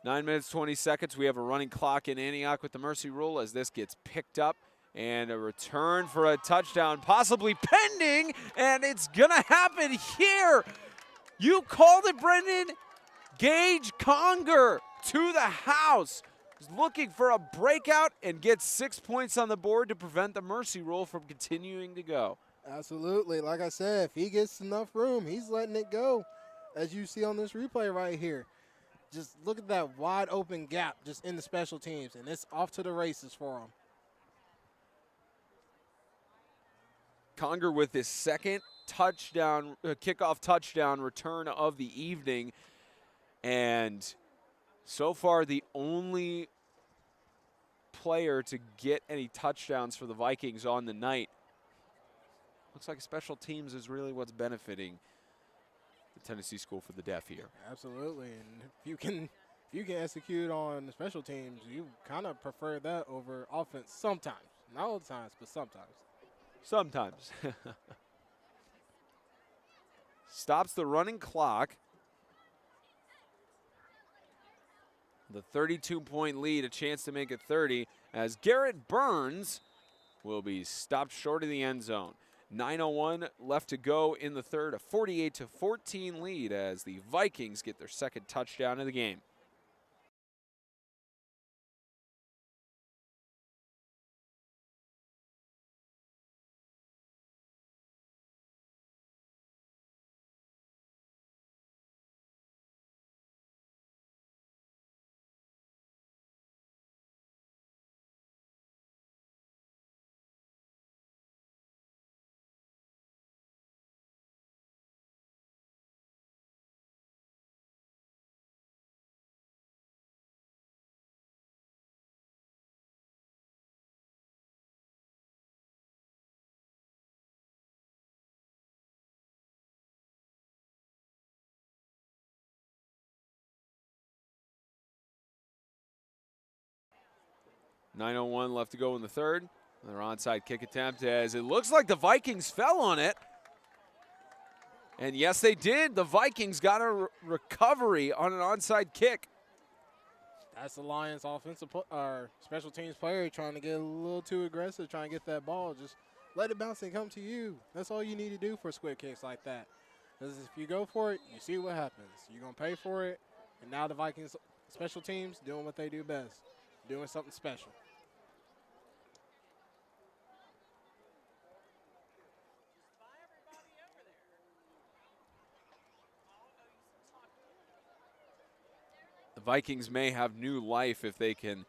Nine minutes, 20 seconds. We have a running clock in Antioch with the mercy rule as this gets picked up. And a return for a touchdown, possibly pending, and it's going to happen here. You called it, Brendan. Gage Conger to the house. He's looking for a breakout and gets 6 points on the board to prevent the mercy rule from continuing to go. Absolutely. Like I said, if he gets enough room, he's letting it go, as you see on this replay right here. Just look at that wide open gap just in the special teams, and it's off to the races for him. Conger with his second touchdown, kickoff touchdown return of the evening. And so far the only player to get any touchdowns for the Vikings on the night. Looks like special teams is really what's benefiting the Tennessee School for the Deaf here. Absolutely, and if you can execute on the special teams, you kind of prefer that over offense sometimes. Not all the times, but sometimes. Sometimes. Stops the running clock. The 32-point lead, a chance to make it 30, as Garrett Burns will be stopped short of the end zone. 9:01 left to go in the third, a 48-14 lead as the Vikings get their second touchdown of the game. .901 left to go in the third. Another onside kick attempt as it looks like the Vikings fell on it. And yes, they did. The Vikings got a recovery on an onside kick. That's the Lions offensive special teams player trying to get a little too aggressive, trying to get that ball. Just let it bounce and come to you. That's all you need to do for squib kicks like that. Because if you go for it, you see what happens. You're going to pay for it. And now the Vikings special teams doing what they do best, doing something special. The Vikings may have new life if they can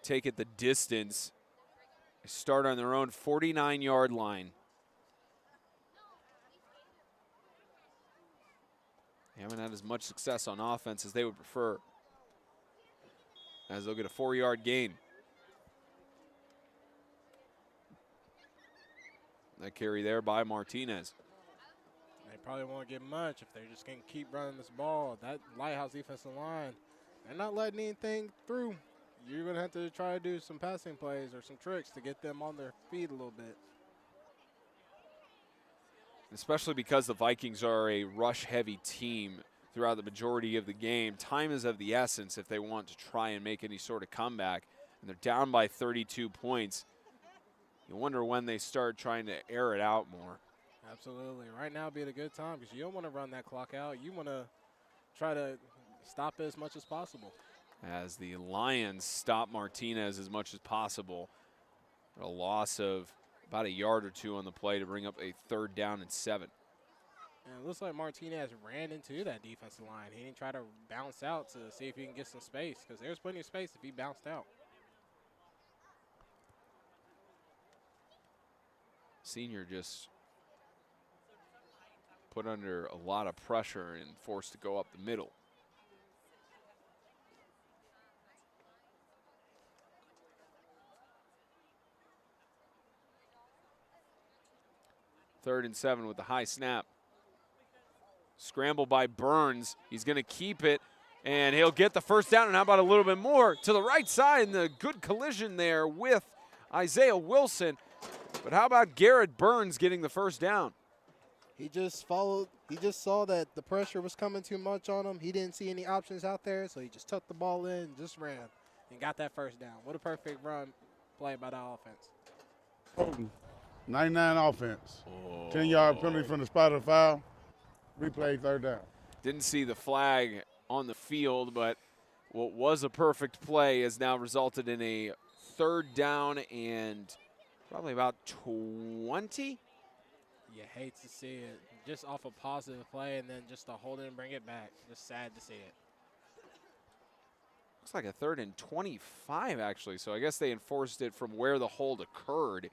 take it the distance. They start on their own 49-yard line. They haven't had as much success on offense as they would prefer, as they'll get a 4-yard gain. That carry there by Martinez. They probably won't get much if they're just going to keep running this ball. That Lighthouse defensive line, they're not letting anything through. You're going to have to try to do some passing plays or some tricks to get them on their feet a little bit. Especially because the Vikings are a rush-heavy team throughout the majority of the game. Time is of the essence if they want to try and make any sort of comeback. And they're down by 32 points. You wonder when they start trying to air it out more. Absolutely. Right now would be a good time because you don't want to run that clock out. You want to try to stop it as much as possible. As the Lions stop Martinez as much as possible. A loss of about a yard or two on the play to bring up a 3rd down and 7. And it looks like Martinez ran into that defensive line. He didn't try to bounce out to see if he can get some space because there's plenty of space if he bounced out. Senior just put under a lot of pressure and forced to go up the middle. Third and 7 with the high snap. Scramble by Burns. He's going to keep it, and he'll get the 1st down, and how about a little bit more to the right side, and the good collision there with Isaiah Wilson. But how about Garrett Burns getting the 1st down? He just saw that the pressure was coming too much on him. He didn't see any options out there, so he just tucked the ball in and just ran and got that 1st down. What a perfect run play by that offense. 99 offense. 10-yard penalty from the spot of the foul. Replay 3rd down. Didn't see the flag on the field, but what was a perfect play has now resulted in a 3rd down and probably about 20. You hate to see it. Just off a positive play and then just to hold it and bring it back. Just sad to see it. Looks like a 3rd and 25, actually. So I guess they enforced it from where the hold occurred.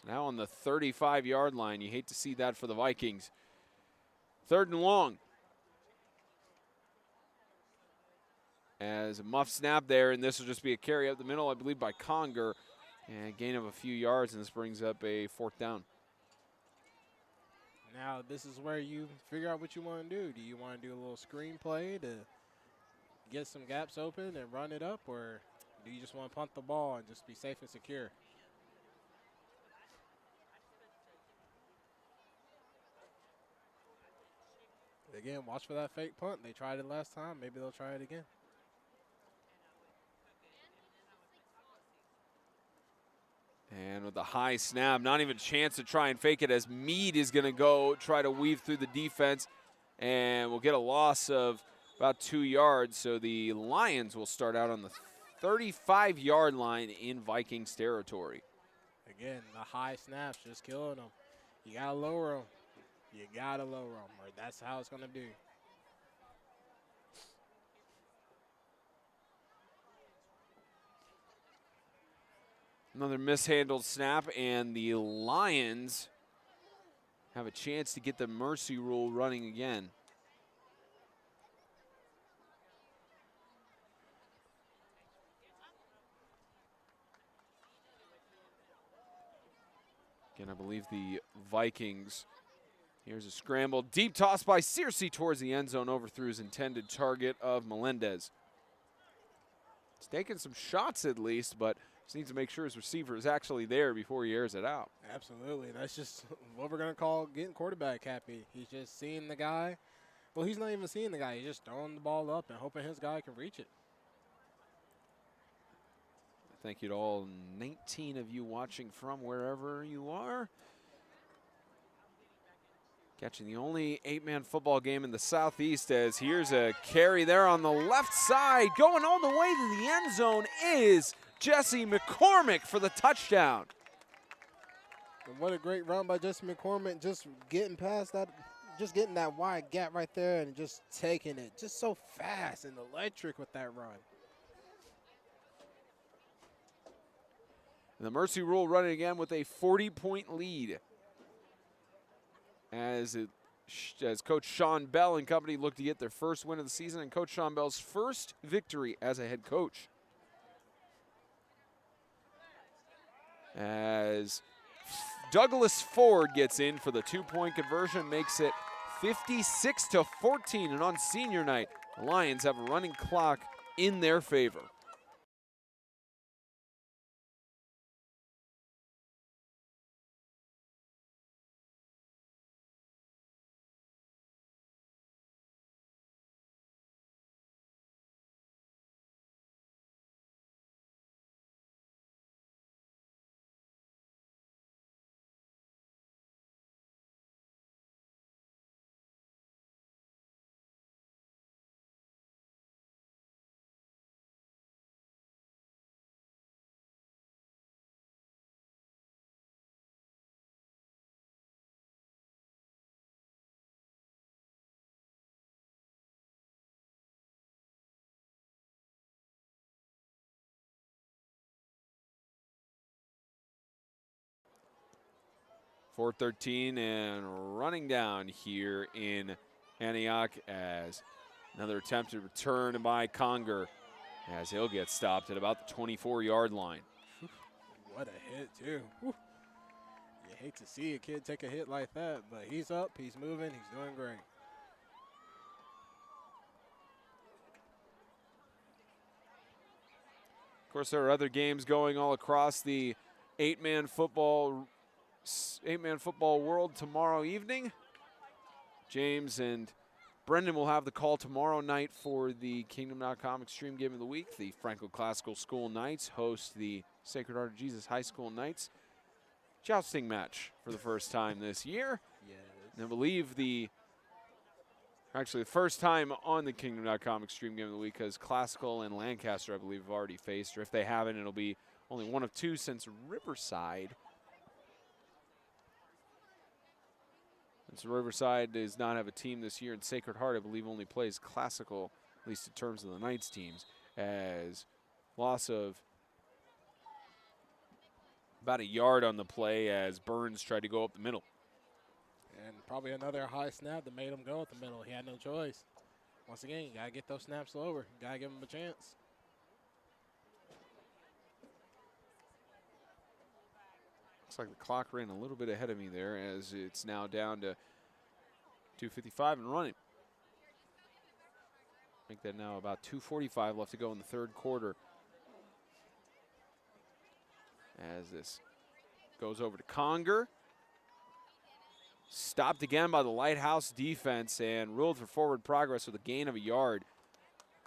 So now on the 35-yard line. You hate to see that for the Vikings. 3rd and long. As a muff snap there, and this will just be a carry up the middle, I believe, by Conger. And a gain of a few yards, and this brings up a 4th down. Now this is where you figure out what you want to do. Do you want to do a little screen play to get some gaps open and run it up, or do you just want to punt the ball and just be safe and secure? Again, watch for that fake punt. They tried it last time. Maybe they'll try it again. And with the high snap, not even a chance to try and fake it as Meade is going to go try to weave through the defense. And we'll get a loss of about 2 yards. So the Lions will start out on the 35-yard line in Vikings territory. Again, the high snaps just killing them. You got to lower them. You got to lower them, or that's how it's going to be. Another mishandled snap, and the Lions have a chance to get the mercy rule running again. Again, I believe the Vikings. Here's a scramble. Deep toss by Searcy towards the end zone, overthrew his intended target of Melendez. He's taking some shots at least, but just needs to make sure his receiver is actually there before he airs it out. Absolutely. That's just what we're going to call getting quarterback happy. He's just seeing the guy. Well, he's not even seeing the guy. He's just throwing the ball up and hoping his guy can reach it. Thank you to all 19 of you watching from wherever you are. Catching the only 8-man football game in the Southeast, as here's a carry there on the left side. Going all the way to the end zone is Jesse McCormick for the touchdown. And what a great run by Jesse McCormick, just getting past that, just getting that wide gap right there and just taking it. Just so fast and electric with that run. And the mercy rule running again with a 40-point lead. As Coach Sean Bell and company look to get their first win of the season and Coach Sean Bell's first victory as a head coach. as Douglas Ford gets in for the 2-point conversion, makes it 56-14. And on senior night, the Lions have a running clock in their favor. .413 and running down here in Antioch as another attempted return by Conger as he'll get stopped at about the 24-yard line. What a hit, too. Whew. You hate to see a kid take a hit like that, but he's up, he's moving, he's doing great. Of course, there are other games going all across the eight-man football world tomorrow evening. James and Brendan will have the call tomorrow night for the Kingdom.com Extreme Game of the Week. The Franklin Classical School Knights host the Sacred Heart of Jesus High School Knights. Jousting match for the first time this year. Yes. And I believe the first time on the Kingdom.com Extreme Game of the Week, because Classical and Lancaster, I believe, have already faced, or if they haven't, it'll be only one of two since Riverside. Since Riverside does not have a team this year, and Sacred Heart, I believe, only plays Classical, at least in terms of the Knights teams, as loss of about a yard on the play as Burns tried to go up the middle. And probably another high snap that made him go up the middle. He had no choice. Once again, you got to get those snaps over. You got to give him a chance. Looks like the clock ran a little bit ahead of me there as it's now down to 2:55 and running. Make that now about 2:45 left to go in the third quarter. As this goes over to Conger. Stopped again by the Lighthouse defense and ruled for forward progress with a gain of a yard.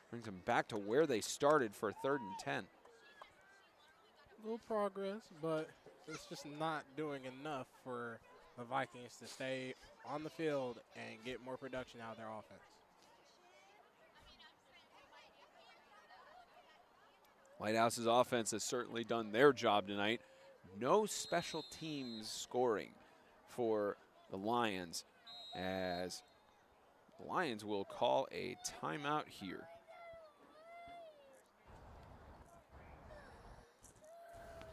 Brings them back to where they started for 3rd and 10. A little progress, but it's just not doing enough for the Vikings to stay on the field and get more production out of their offense. Lighthouse's offense has certainly done their job tonight. No special teams scoring for the Lions, as the Lions will call a timeout here.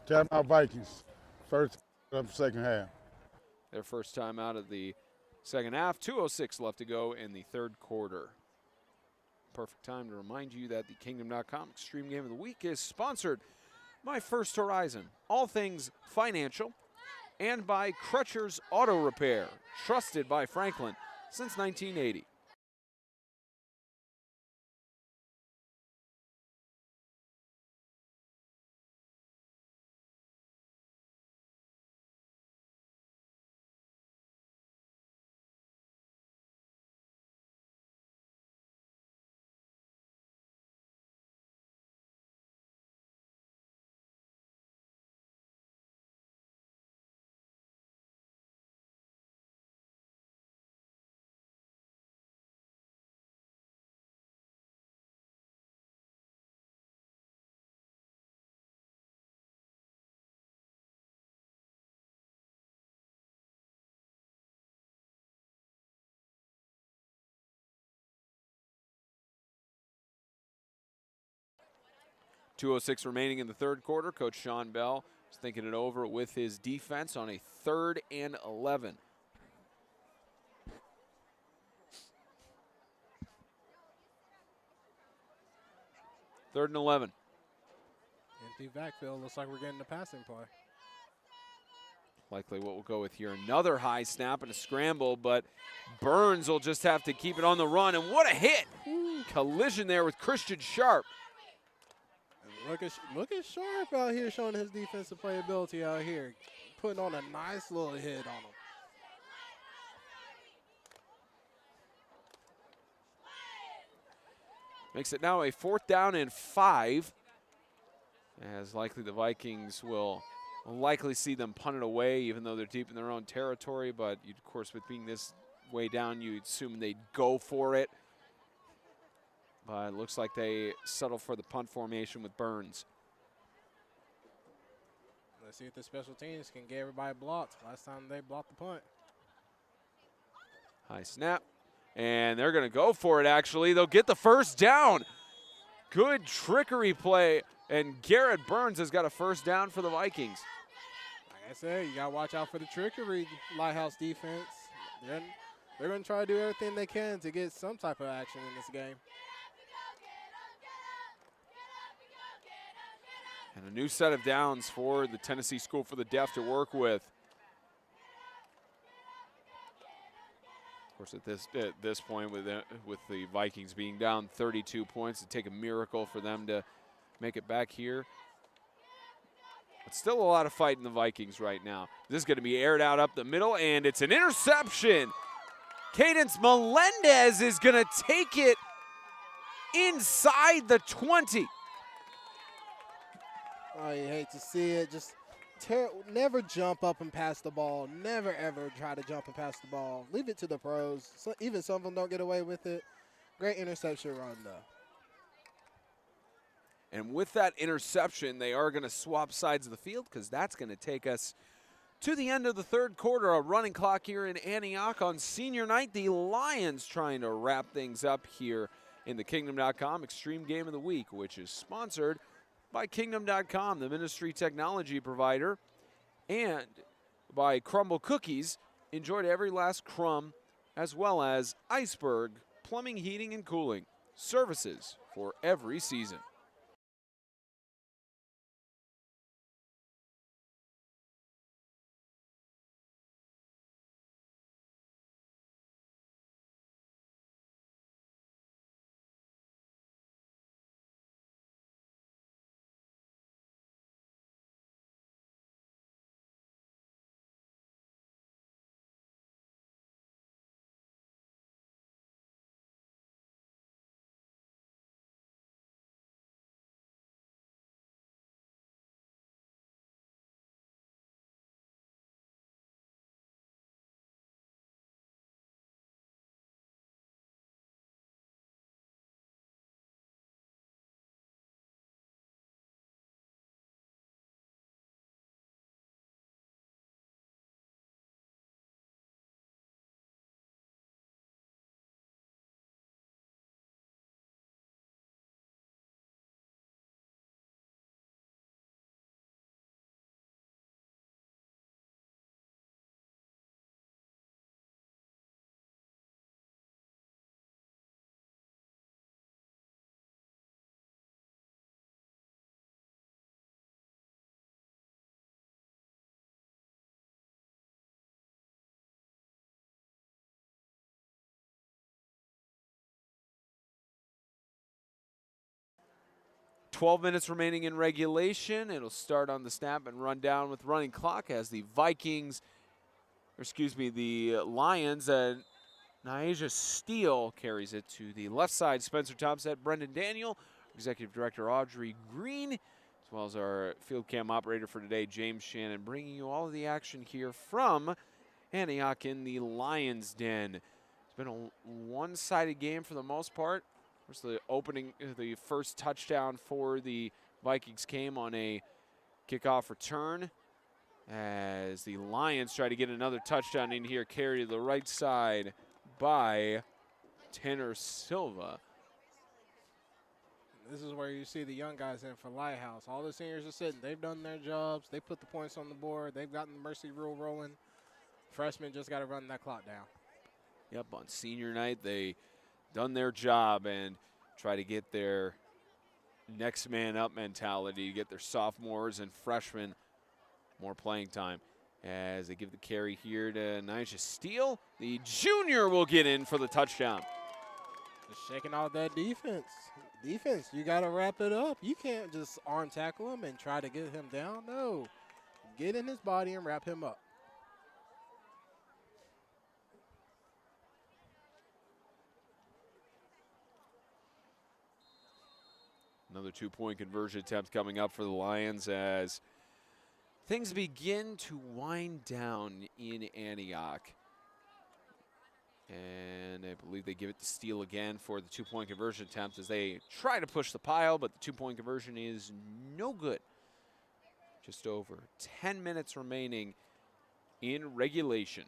Timeout Vikings. First of second half. Their first time out of the second half. 2:06 left to go in the third quarter. Perfect time to remind you that the Kingdom.com Extreme Game of the Week is sponsored by First Horizon, all things financial, and by Crutcher's Auto Repair, trusted by Franklin since 1980. .206 remaining in the third quarter. Coach Sean Bell is thinking it over with his defense on a 3rd and 11. Third and 11. Empty backfield. Looks like we're getting the passing play. likely what we'll go with here. Another high snap and a scramble, but Burns will just have to keep it on the run. And what a hit! Collision there with Christian Sharp. Look at Sharp out here showing his defensive playability out here. Putting on a nice little hit on him. Makes it now a 4th down and 5. As likely the Vikings will likely see them punt it away, even though they're deep in their own territory. But of course, with being this way down, you'd assume they'd go for it. But it looks like they settle for the punt formation with Burns. Let's see if the special teams can get everybody blocked. Last time they blocked the punt. High snap. And they're going to go for it, actually. They'll get the first down. Good trickery play. And Garrett Burns has got a first down for the Vikings. Like I said, you got to watch out for the trickery, Lighthouse defense. They're going to try to do everything they can to get some type of action in this game. And a new set of downs for the Tennessee School for the Deaf to work with. Of course, at this point, with the Vikings being down 32 points, it'd take a miracle for them to make it back here. But still a lot of fight in the Vikings right now. This is going to be aired out up the middle, and it's an interception. Cadence Melendez is going to take it inside the 20. Oh, you hate to see it. Just never jump up and pass the ball. Never, ever try to jump and pass the ball. Leave it to the pros. So even some of them don't get away with it. Great interception run, though. And with that interception, they are going to swap sides of the field because that's going to take us to the end of the 3rd quarter. A running clock here in Antioch on senior night. The Lions trying to wrap things up here in the Kingdom.com Extreme Game of the Week, which is sponsored by Kingdom.com, the ministry technology provider, and by Crumble Cookies. Enjoyed every last crumb, as well as Iceberg Plumbing, Heating, and Cooling. Services for every season. .12 minutes remaining in regulation. It'll start on the snap and run down with running clock as the the Lions, Nyasia Steele carries it to the left side. Spencer Thompson, Brendan Daniel, Executive Director Audrey Green, as well as our field cam operator for today, James Shannon, bringing you all of the action here from Antioch in the Lions Den. It's been a one-sided game for the most part. Of course, the first touchdown for the Vikings came on a kickoff return as the Lions try to get another touchdown in here, carried to the right side by Tanner Silva. This is where you see the young guys in for Lighthouse. All the seniors are sitting. They've done their jobs. They put the points on the board. They've gotten the mercy rule rolling. Freshmen just got to run that clock down. Yep, on senior night, they done their job and try to get their next man up mentality, get their sophomores and freshmen more playing time. as they give the carry here to Nigel Steele. The junior will get in for the touchdown. Just shaking out that defense. Defense, you got to wrap it up. You can't just arm tackle him and try to get him down. No. Get in his body and wrap him up. Another 2-point conversion attempt coming up for the Lions as things begin to wind down in Antioch. And I believe they give it to Steele again for the 2-point conversion attempt as they try to push the pile, but the 2-point conversion is no good. Just over 10 minutes remaining in regulation.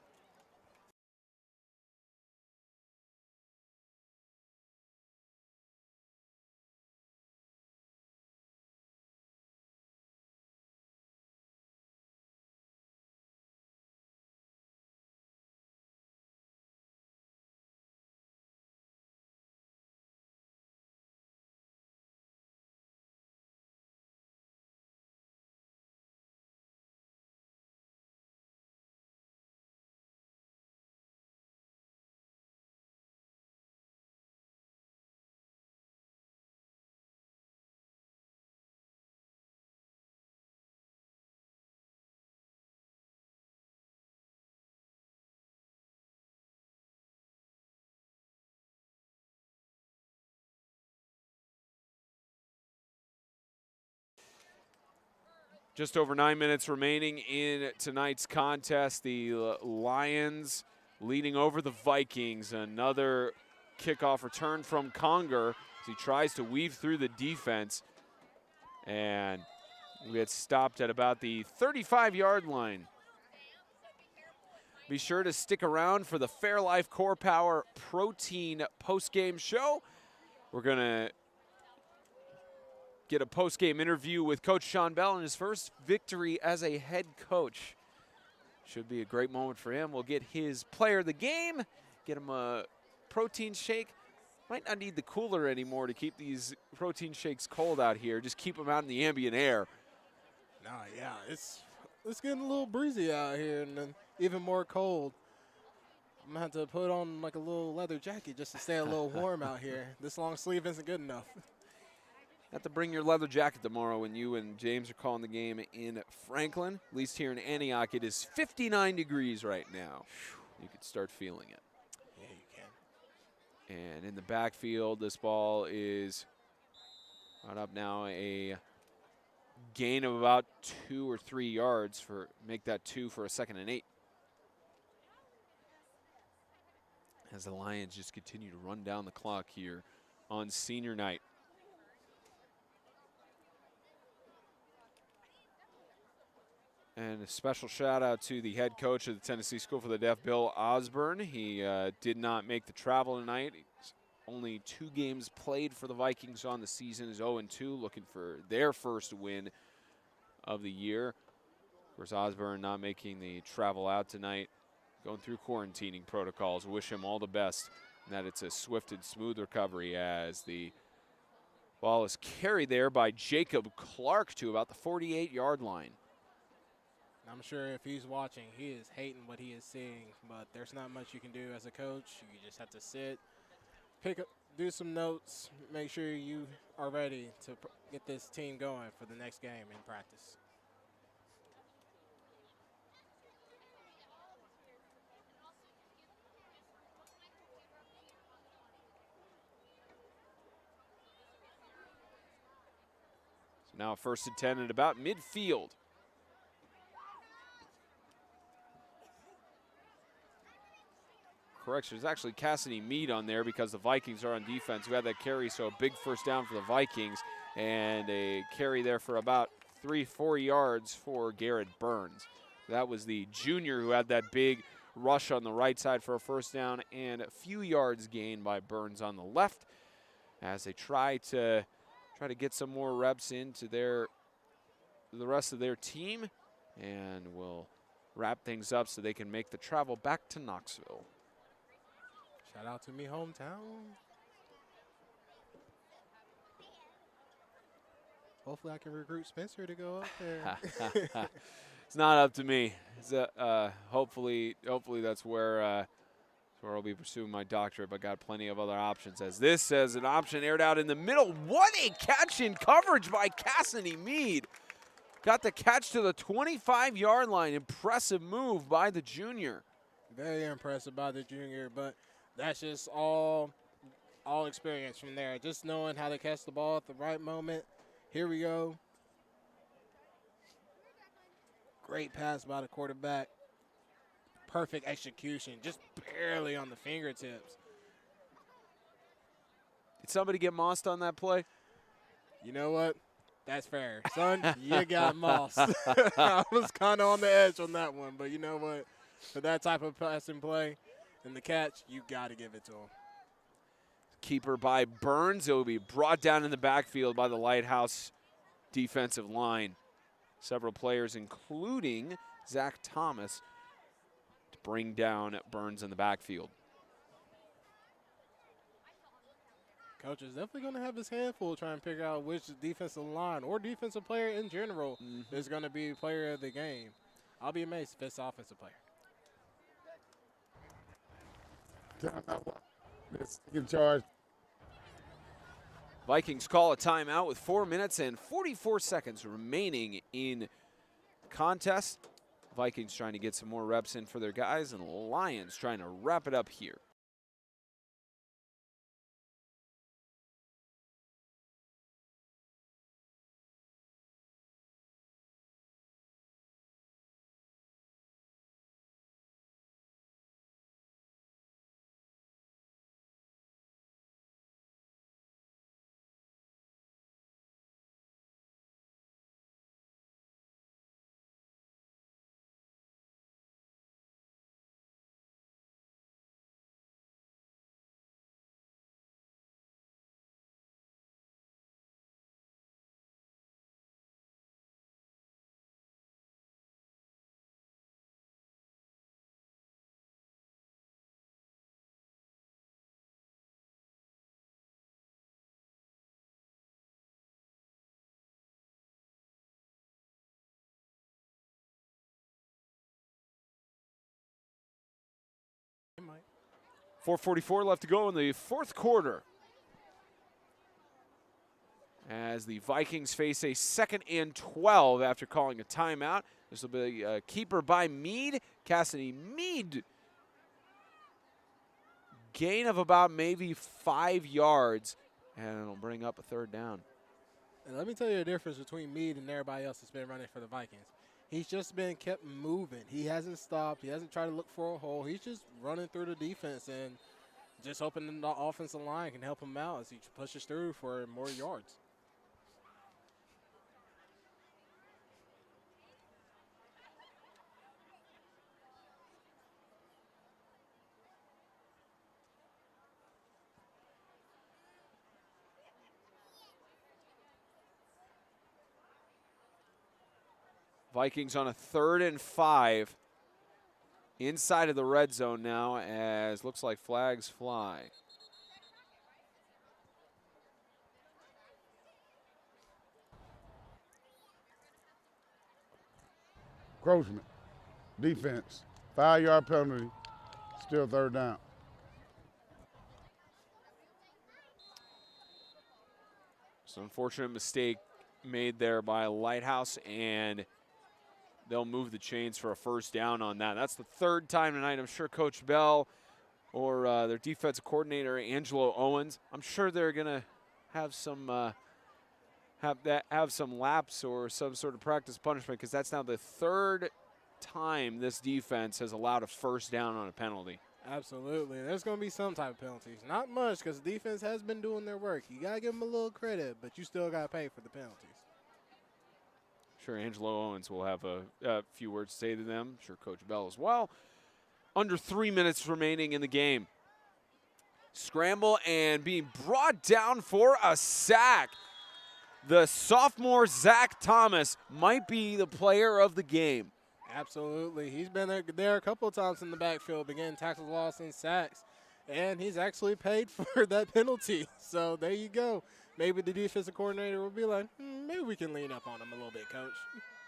Just over 9 minutes remaining in tonight's contest. The Lions leading over the Vikings. Another kickoff return from Conger as he tries to weave through the defense. And we get stopped at about the 35-yard line. Be sure to stick around for the Fairlife Core Power Protein post-game show. We're going to get a post-game interview with Coach Sean Bell in his first victory as a head coach. Should be a great moment for him. We'll get his player of the game, get him a protein shake. Might not need the cooler anymore to keep these protein shakes cold out here. Just keep them out in the ambient air. Nah, yeah, it's getting a little breezy out here and then even more cold. I'm going to have to put on like a little leather jacket just to stay a little warm out here. This long sleeve isn't good enough. Have to bring your leather jacket tomorrow when you and James are calling the game in Franklin. At least here in Antioch, it is 59 degrees right now. You could start feeling it. Yeah, you can. And in the backfield, this ball is brought up now, a gain of about 2 or 3 yards for make that 2 for a 2nd and 8. As the Lions just continue to run down the clock here on senior night. And a special shout out to the head coach of the Tennessee School for the Deaf, Bill Osborne. He did not make the travel tonight. It's only 2 games played for the Vikings on the season. Is 0-2, looking for their first win of the year. Of course, Osborne not making the travel out tonight, going through quarantining protocols. Wish him all the best, and that it's a swift and smooth recovery as the ball is carried there by Jacob Clark to about the 48-yard line. I'm sure if he's watching, he is hating what he is seeing, but there's not much you can do as a coach. You just have to sit, pick up, do some notes, make sure you are ready to get this team going for the next game in practice. So now 1st and 10 at about midfield. Correction, there's actually Cassidy Mead on there because the Vikings are on defense. We had that carry, so a big first down for the Vikings, and a carry there for about 3-4 yards for Garrett Burns. That was the junior who had that big rush on the right side for a first down, and a few yards gained by Burns on the left as they try to get some more reps into the rest of their team, and will wrap things up so they can make the travel back to Knoxville. Shout out to me, hometown. Hopefully I can recruit Spencer to go up there. It's not up to me. Hopefully that's where I'll be pursuing my doctorate, but got plenty of other options. As this says an option aired out in the middle. What a catch in coverage by Cassidy Mead. Got the catch to the 25-yard line. Impressive move by the junior. Very impressive by the junior, but that's just all experience from there. Just knowing how to catch the ball at the right moment. Here we go. Great pass by the quarterback. Perfect execution, just barely on the fingertips. Did somebody get mossed on that play? You know what? That's fair. Son, you got mossed. I was kind of on the edge on that one, but you know what? For that type of passing play and the catch, you got to give it to him. Keeper by Burns. It will be brought down in the backfield by the Lighthouse defensive line. Several players, including Zach Thomas, to bring down Burns in the backfield. Coach is definitely going to have his handful trying to figure out which defensive line or defensive player in general is going to be player of the game. I'll be amazed if it's offensive player. In charge. Vikings call a timeout with 4 minutes and 44 seconds remaining in contest. Vikings trying to get some more reps in for their guys, and Lions trying to wrap it up here. It might. 4:44 left to go in the fourth quarter, as the Vikings face a 2nd and 12 after calling a timeout. This will be a keeper by Mead. Cassidy Mead, gain of about maybe 5 yards, and it'll bring up a 3rd down. And let me tell you the difference between Meade and everybody else that's been running for the Vikings. He's just been kept moving. He hasn't stopped. He hasn't tried to look for a hole. He's just running through the defense and just hoping the offensive line can help him out as he pushes through for more yards. Vikings on a 3rd and 5 inside of the red zone now, as looks like flags fly. Encroachment. Defense. 5-yard penalty. Still 3rd down. It's an unfortunate mistake made there by Lighthouse, and they'll move the chains for a 1st down on that. That's the 3rd time tonight. I'm sure Coach Bell or their defensive coordinator, Angelo Owens, I'm sure they're going to have some have some laps or some sort of practice punishment, because that's now the 3rd time this defense has allowed a 1st down on a penalty. Absolutely. There's going to be some type of penalties. Not much, because the defense has been doing their work. You got to give them a little credit, but you still got to pay for the penalties. Sure, Angelo Owens will have a few words to say to them. Sure, Coach Bell as well. Under 3 minutes remaining in the game. Scramble and being brought down for a sack. The sophomore Zach Thomas might be the player of the game. Absolutely. He's been there a couple of times in the backfield, beginning tackles, loss, and sacks. And he's actually paid for that penalty. So there you go. Maybe the defensive coordinator will be like, maybe we can lean up on him a little bit, Coach.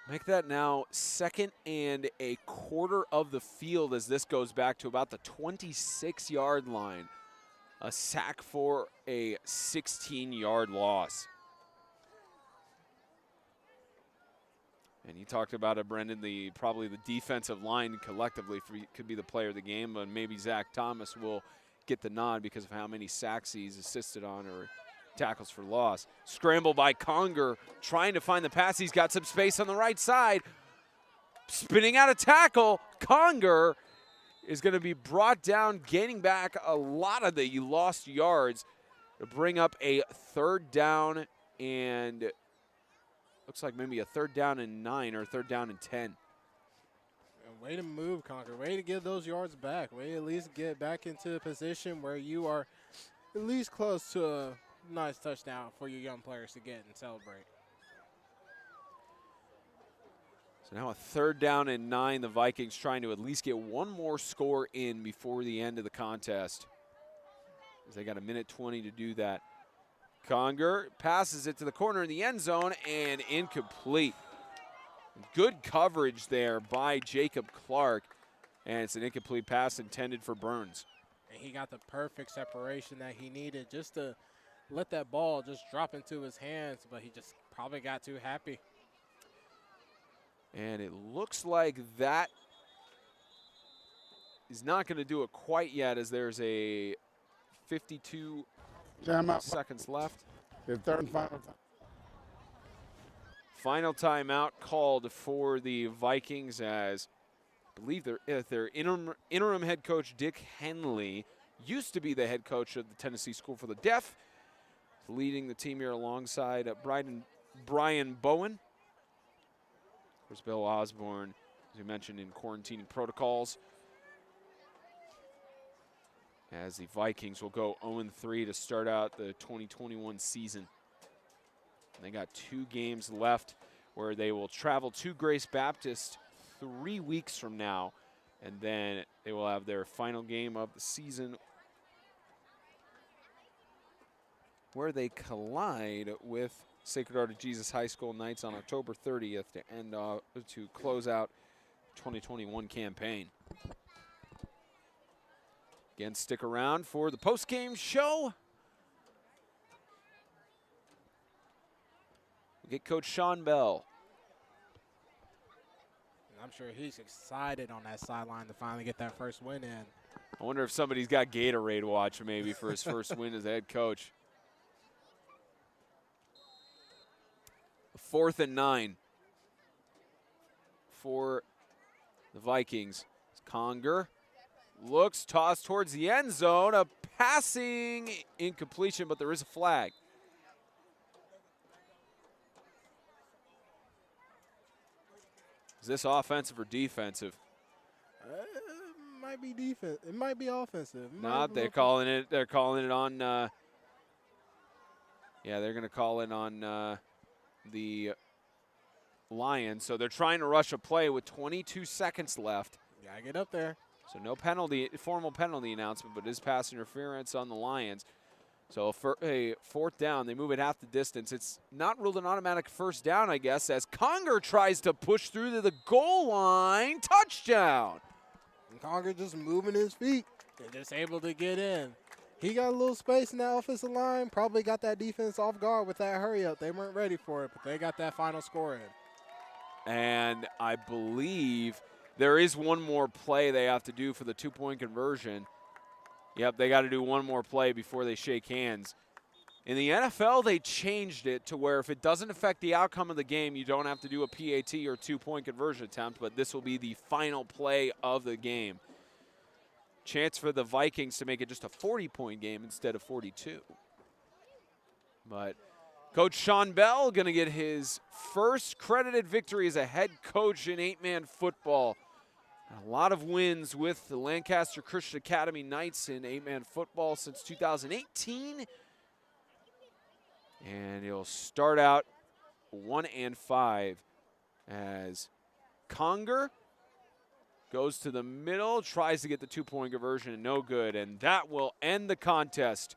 Make that now 2nd and a quarter of the field as this goes back to about the 26-yard line. A sack for a 16-yard loss. And you talked about it, Brendan, probably the defensive line collectively could be the player of the game, but maybe Zach Thomas will get the nod because of how many sacks he's assisted on or tackles for loss. Scramble by Conger, trying to find the pass. He's got some space on the right side. Spinning out a tackle. Conger is going to be brought down, gaining back a lot of the lost yards to bring up a 3rd down and looks like maybe a 3rd down and 9 or 3rd down and 10. Way to move, Conger. Way to get those yards back. Way to at least get back into a position where you are at least close to a nice touchdown for your young players to get and celebrate. So now a 3rd down and 9. The Vikings trying to at least get one more score in before the end of the contest, as they got 1:20 to do that. Conger passes it to the corner in the end zone and incomplete. Good coverage there by Jacob Clark, and it's an incomplete pass intended for Burns. And he got the perfect separation that he needed just to let that ball just drop into his hands, but he just probably got too happy. And it looks like that is not going to do it quite yet, as there's a 52 seconds left. It's 3rd and final time. Final timeout called for the Vikings, as I believe their interim head coach, Dick Henley, used to be the head coach of the Tennessee School for the Deaf, leading the team here alongside Brian Bowen. Of course, Bill Osborne, as we mentioned, in quarantining protocols. As the Vikings will go 0-3 to start out the 2021 season. They got 2 games left where they will travel to Grace Baptist 3 weeks from now, and then they will have their final game of the season where they collide with Sacred Heart of Jesus High School Knights on October 30th to close out the 2021 campaign. Again, stick around for the post-game show. We'll get Coach Sean Bell. I'm sure he's excited on that sideline to finally get that first win in. I wonder if somebody's got Gatorade watch maybe for his first win as head coach. 4th and 9 for the Vikings. Conger looks, tossed towards the end zone. A passing incompletion, but there is a flag. Is this offensive or defensive? Might be defense. It might be offensive. No, they're calling it. They're calling it on. Yeah, they're going to call it on the Lions. So they're trying to rush a play with 22 seconds left. Gotta get up there. So no penalty, formal penalty announcement, but it is pass interference on the Lions. So for a 4th down, they move it half the distance. It's not ruled an automatic first down, I guess, as Conger tries to push through to the goal line. Touchdown. And Conger just moving his feet and just able to get in. He got a little space in that offensive line, probably got that defense off guard with that hurry up. They weren't ready for it, but they got that final score in. And I believe there is one more play they have to do for the 2-point conversion. Yep, they got to do one more play before they shake hands. In the NFL, they changed it to where if it doesn't affect the outcome of the game, you don't have to do a PAT or 2-point conversion attempt, but this will be the final play of the game. Chance for the Vikings to make it just a 40-point game instead of 42. But Coach Sean Bell going to get his first credited victory as a head coach in 8-man football. A lot of wins with the Lancaster Christian Academy Knights in 8-man football since 2018. And he'll start out 1-5 as Conger goes to the middle, tries to get the 2-point conversion, and no good. And that will end the contest.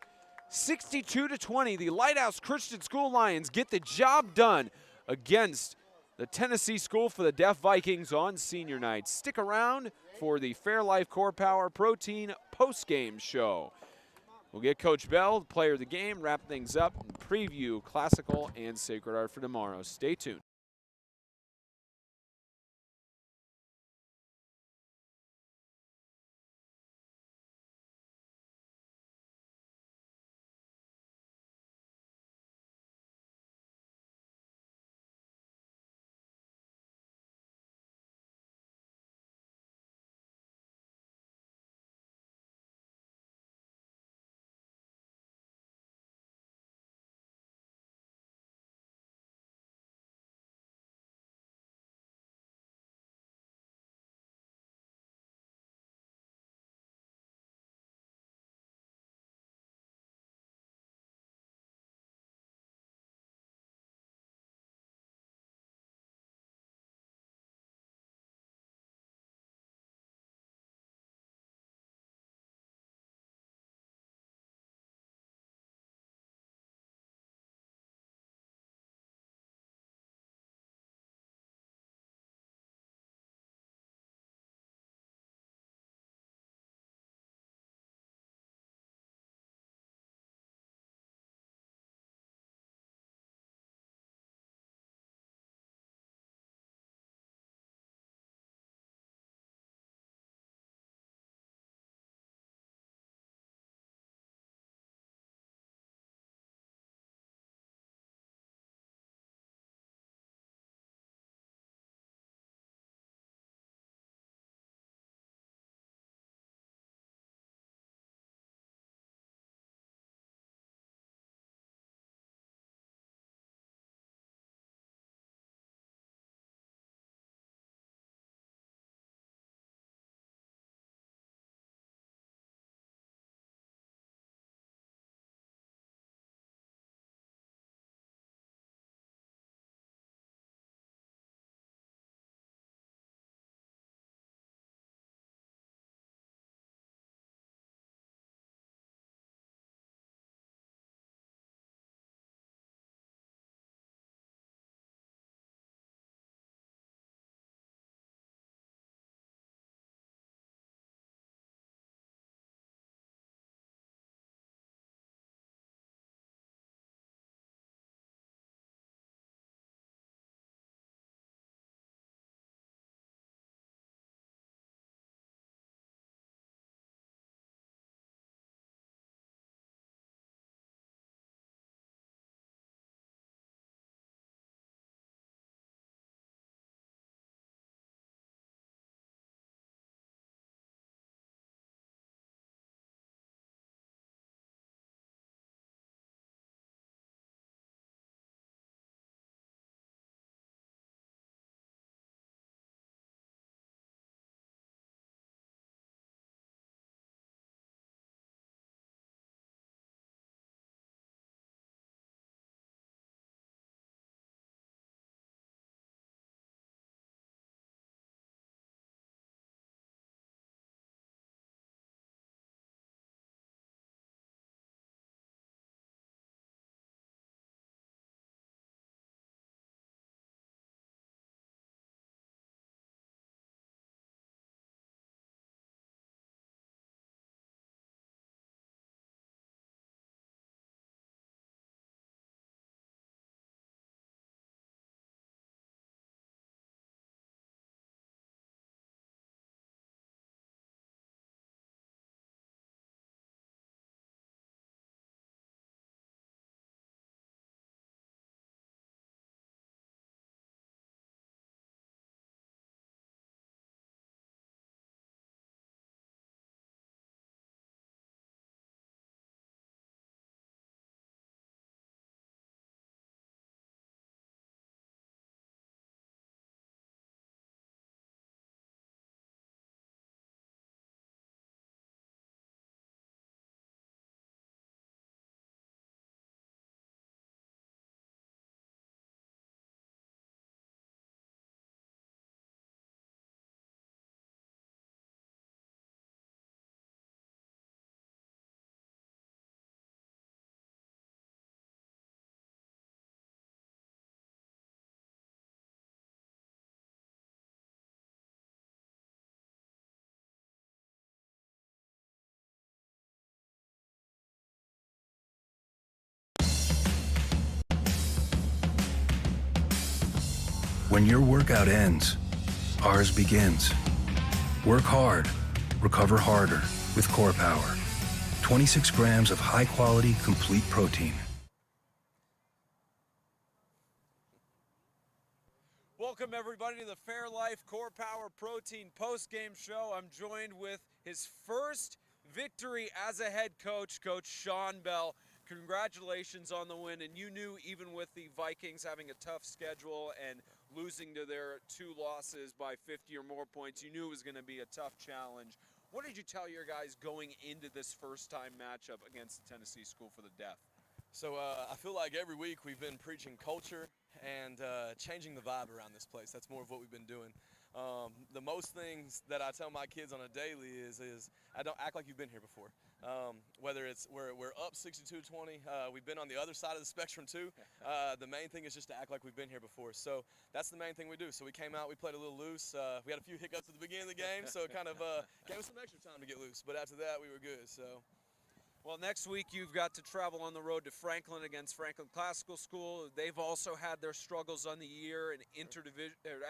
62-20, the Lighthouse Christian School Lions get the job done against the Tennessee School for the Deaf Vikings on senior night. Stick around for the Fairlife Core Power Protein post-game show. We'll get Coach Bell, player of the game, wrap things up, and preview classical and sacred art for tomorrow. Stay tuned. When your workout ends, ours begins. Work hard, recover harder with Core Power. 26 grams of high-quality, complete protein. Welcome, everybody, to the Fairlife Core Power Protein post-game show. I'm joined with his first victory as a head coach, Coach Sean Bell. Congratulations on the win, and you knew even with the Vikings having a tough schedule and losing to their 2 losses by 50 or more points, you knew it was going to be a tough challenge. What did you tell your guys going into this first-time matchup against the Tennessee School for the Deaf? So I feel like every week we've been preaching culture and changing the vibe around this place. That's more of what we've been doing. The most things that I tell my kids on a daily is I don't act like you've been here before. Whether it's we're up 62-20, we've been on the other side of the spectrum too. The main thing is just to act like we've been here before. So that's the main thing we do. So we came out, we played a little loose. We had a few hiccups at the beginning of the game, so it kind of gave us some extra time to get loose. But after that, we were good. So. Well, next week you've got to travel on the road to Franklin against Franklin Classical School. They've also had their struggles on the year, an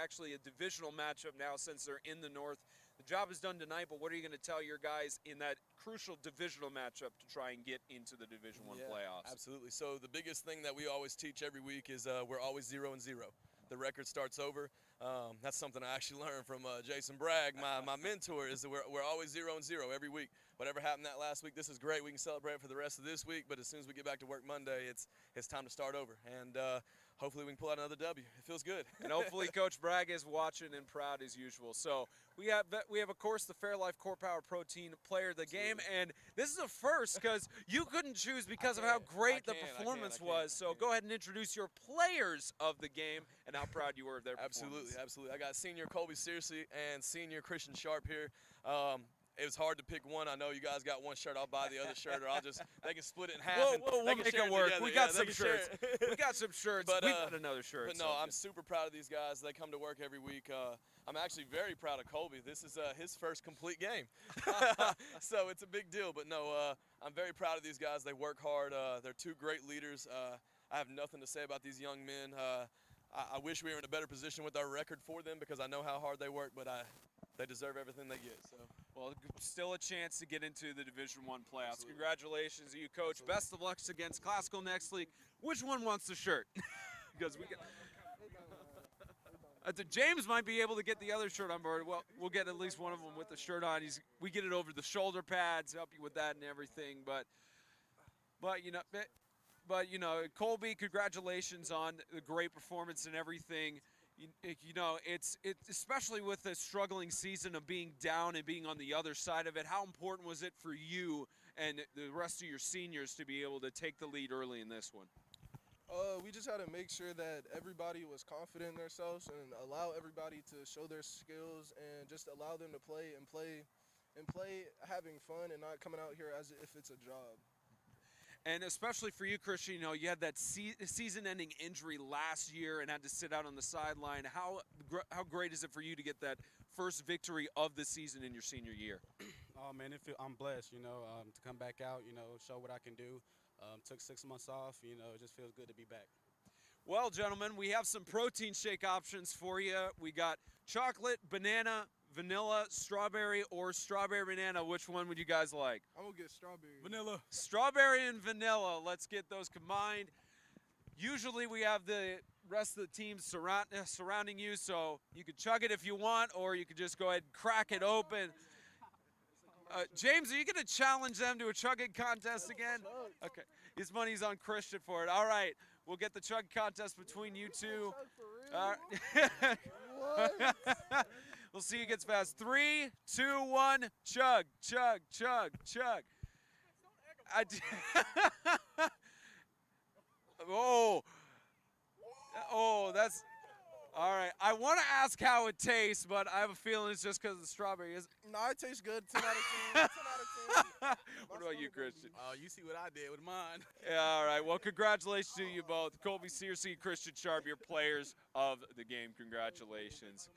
actually a divisional matchup now since they're in the North. The job is done tonight, but what are you going to tell your guys in that crucial divisional matchup to try and get into the Division I playoffs? Absolutely. So the biggest thing that we always teach every week is we're always 0-0. The record starts over. That's something I actually learned from Jason Bragg, my mentor, is that we're always 0-0 every week. Whatever happened that last week, this is great. We can celebrate for the rest of this week, but as soon as we get back to work Monday, it's time to start over. And hopefully we can pull out another W. It feels good. And hopefully Coach Bragg is watching and proud as usual. So we have, of course, the Fairlife Core Power Protein Player of the Game. And this is a first because you couldn't choose because of how great the performance was. So go ahead and introduce your players of the game and how proud you were of their performance. Absolutely. I got senior Colby Searcy and senior Christian Sharp here. It was hard to pick one. I know you guys got one shirt. I'll buy the other shirt, or they can split it in half. We'll make it work. We got some shirts. We got some shirts. But, we got another shirt. But no, I'm super proud of these guys. They come to work every week. I'm actually very proud of Colby. This is his first complete game. So it's a big deal. But no, I'm very proud of these guys. They work hard. They're 2 great leaders. I have nothing to say about these young men. I wish we were in a better position with our record for them because I know how hard they work, but they deserve everything they get. So. Well, still a chance to get into the Division I playoffs. Absolutely. Congratulations to you, Coach. Absolutely. Best of luck against Classical next week. Which one wants the shirt? Because we get. James might be able to get the other shirt on board. Well, we'll get at least one of them with the shirt on. We get it over the shoulder pads, help you with that and everything. But Colby, congratulations on the great performance and everything. It's especially with the struggling season of being down and being on the other side of it. How important was it for you and the rest of your seniors to be able to take the lead early in this one? We just had to make sure that everybody was confident in themselves and allow everybody to show their skills and just allow them to play having fun and not coming out here as if it's a job. And especially for you, Christian, you had that season-ending injury last year and had to sit out on the sideline. How great is it for you to get that first victory of the season in your senior year? Oh, man, I'm blessed, to come back out, show what I can do. Took 6 months off, it just feels good to be back. Well, gentlemen, we have some protein shake options for you. We got chocolate, banana, vanilla, strawberry, or strawberry banana. Which one would you guys like? I'm going to get strawberry. Vanilla. Strawberry and vanilla. Let's get those combined. Usually we have the rest of the teams surrounding you, so you could chug it if you want, or you could just go ahead and crack it open. James, are you going to challenge them to a chugging contest again? Okay. His money's on Christian for it. All right. We'll get the chug contest between you two. We'll see who gets fast. 3, 2, 1, chug, chug, chug, chug. That's all right. I want to ask how it tastes, but I have a feeling it's just because of the strawberry. No, it tastes good. 10 out of 10. 10 out of 10. What about you, Christian? Oh, you see what I did with mine. Yeah, all right. Well, congratulations to you both. Colby Searcy and Christian Sharp, your players of the game. Congratulations.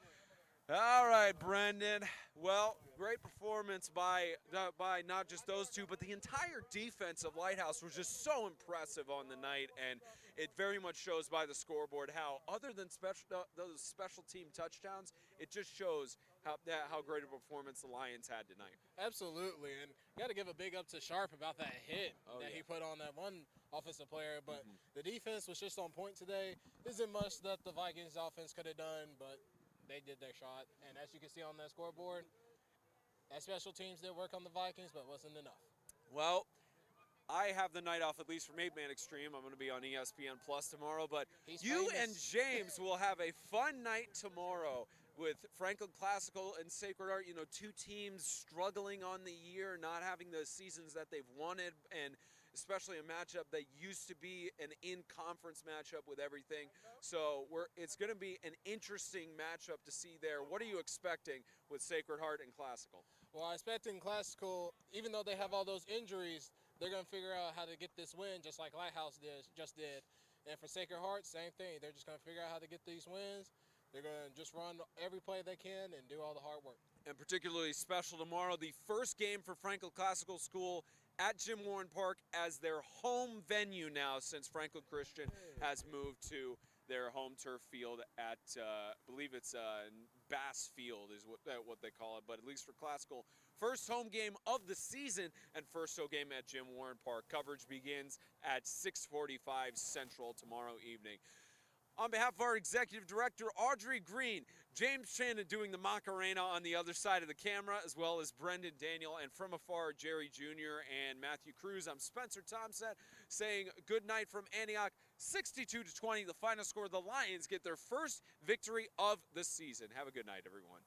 All right, Brendan. Well, great performance by not just those two, but the entire defense of Lighthouse was just so impressive on the night, and it very much shows by the scoreboard how, other than those special team touchdowns, it just shows how great a performance the Lions had tonight. Absolutely, and got to give a big up to Sharp about that hit that yeah. he put on that one offensive player. But the defense was just on point today. Isn't much that the Vikings offense could have done, but they did their shot. And as you can see on that scoreboard, that special teams did work on the Vikings, but wasn't enough. Well, I have the night off, at least from 8-Man Extreme. I'm going to be on ESPN Plus tomorrow, but He's you famous. and James will have a fun night tomorrow with Franklin Classical and Sacred Heart. You know, two teams struggling on the year, not having the seasons that they've wanted, and especially a matchup that used to be an in-conference matchup with everything. So it's going to be an interesting matchup to see there. What are you expecting with Sacred Heart and Classical? Well, I expect in Classical, even though they have all those injuries, they're going to figure out how to get this win just like Lighthouse just did. And for Sacred Heart, same thing. They're just going to figure out how to get these wins. They're going to just run every play they can and do all the hard work. And particularly special tomorrow, the first game for Franklin Classical School at Jim Warren Park as their home venue now, since Franklin Christian has moved to their home turf field at, I believe it's Bass Field is what they call it, but at least for Classical, first home game of the season and first home game at Jim Warren Park. Coverage begins at 6:45 Central tomorrow evening. On behalf of our executive director, Audrey Green, James Shannon doing the Macarena on the other side of the camera, as well as Brendan Daniel, and from afar, Jerry Jr. and Matthew Cruz. I'm Spencer Thompson saying good night from Antioch, 62-20, the final score. The Lions get their first victory of the season. Have a good night, everyone.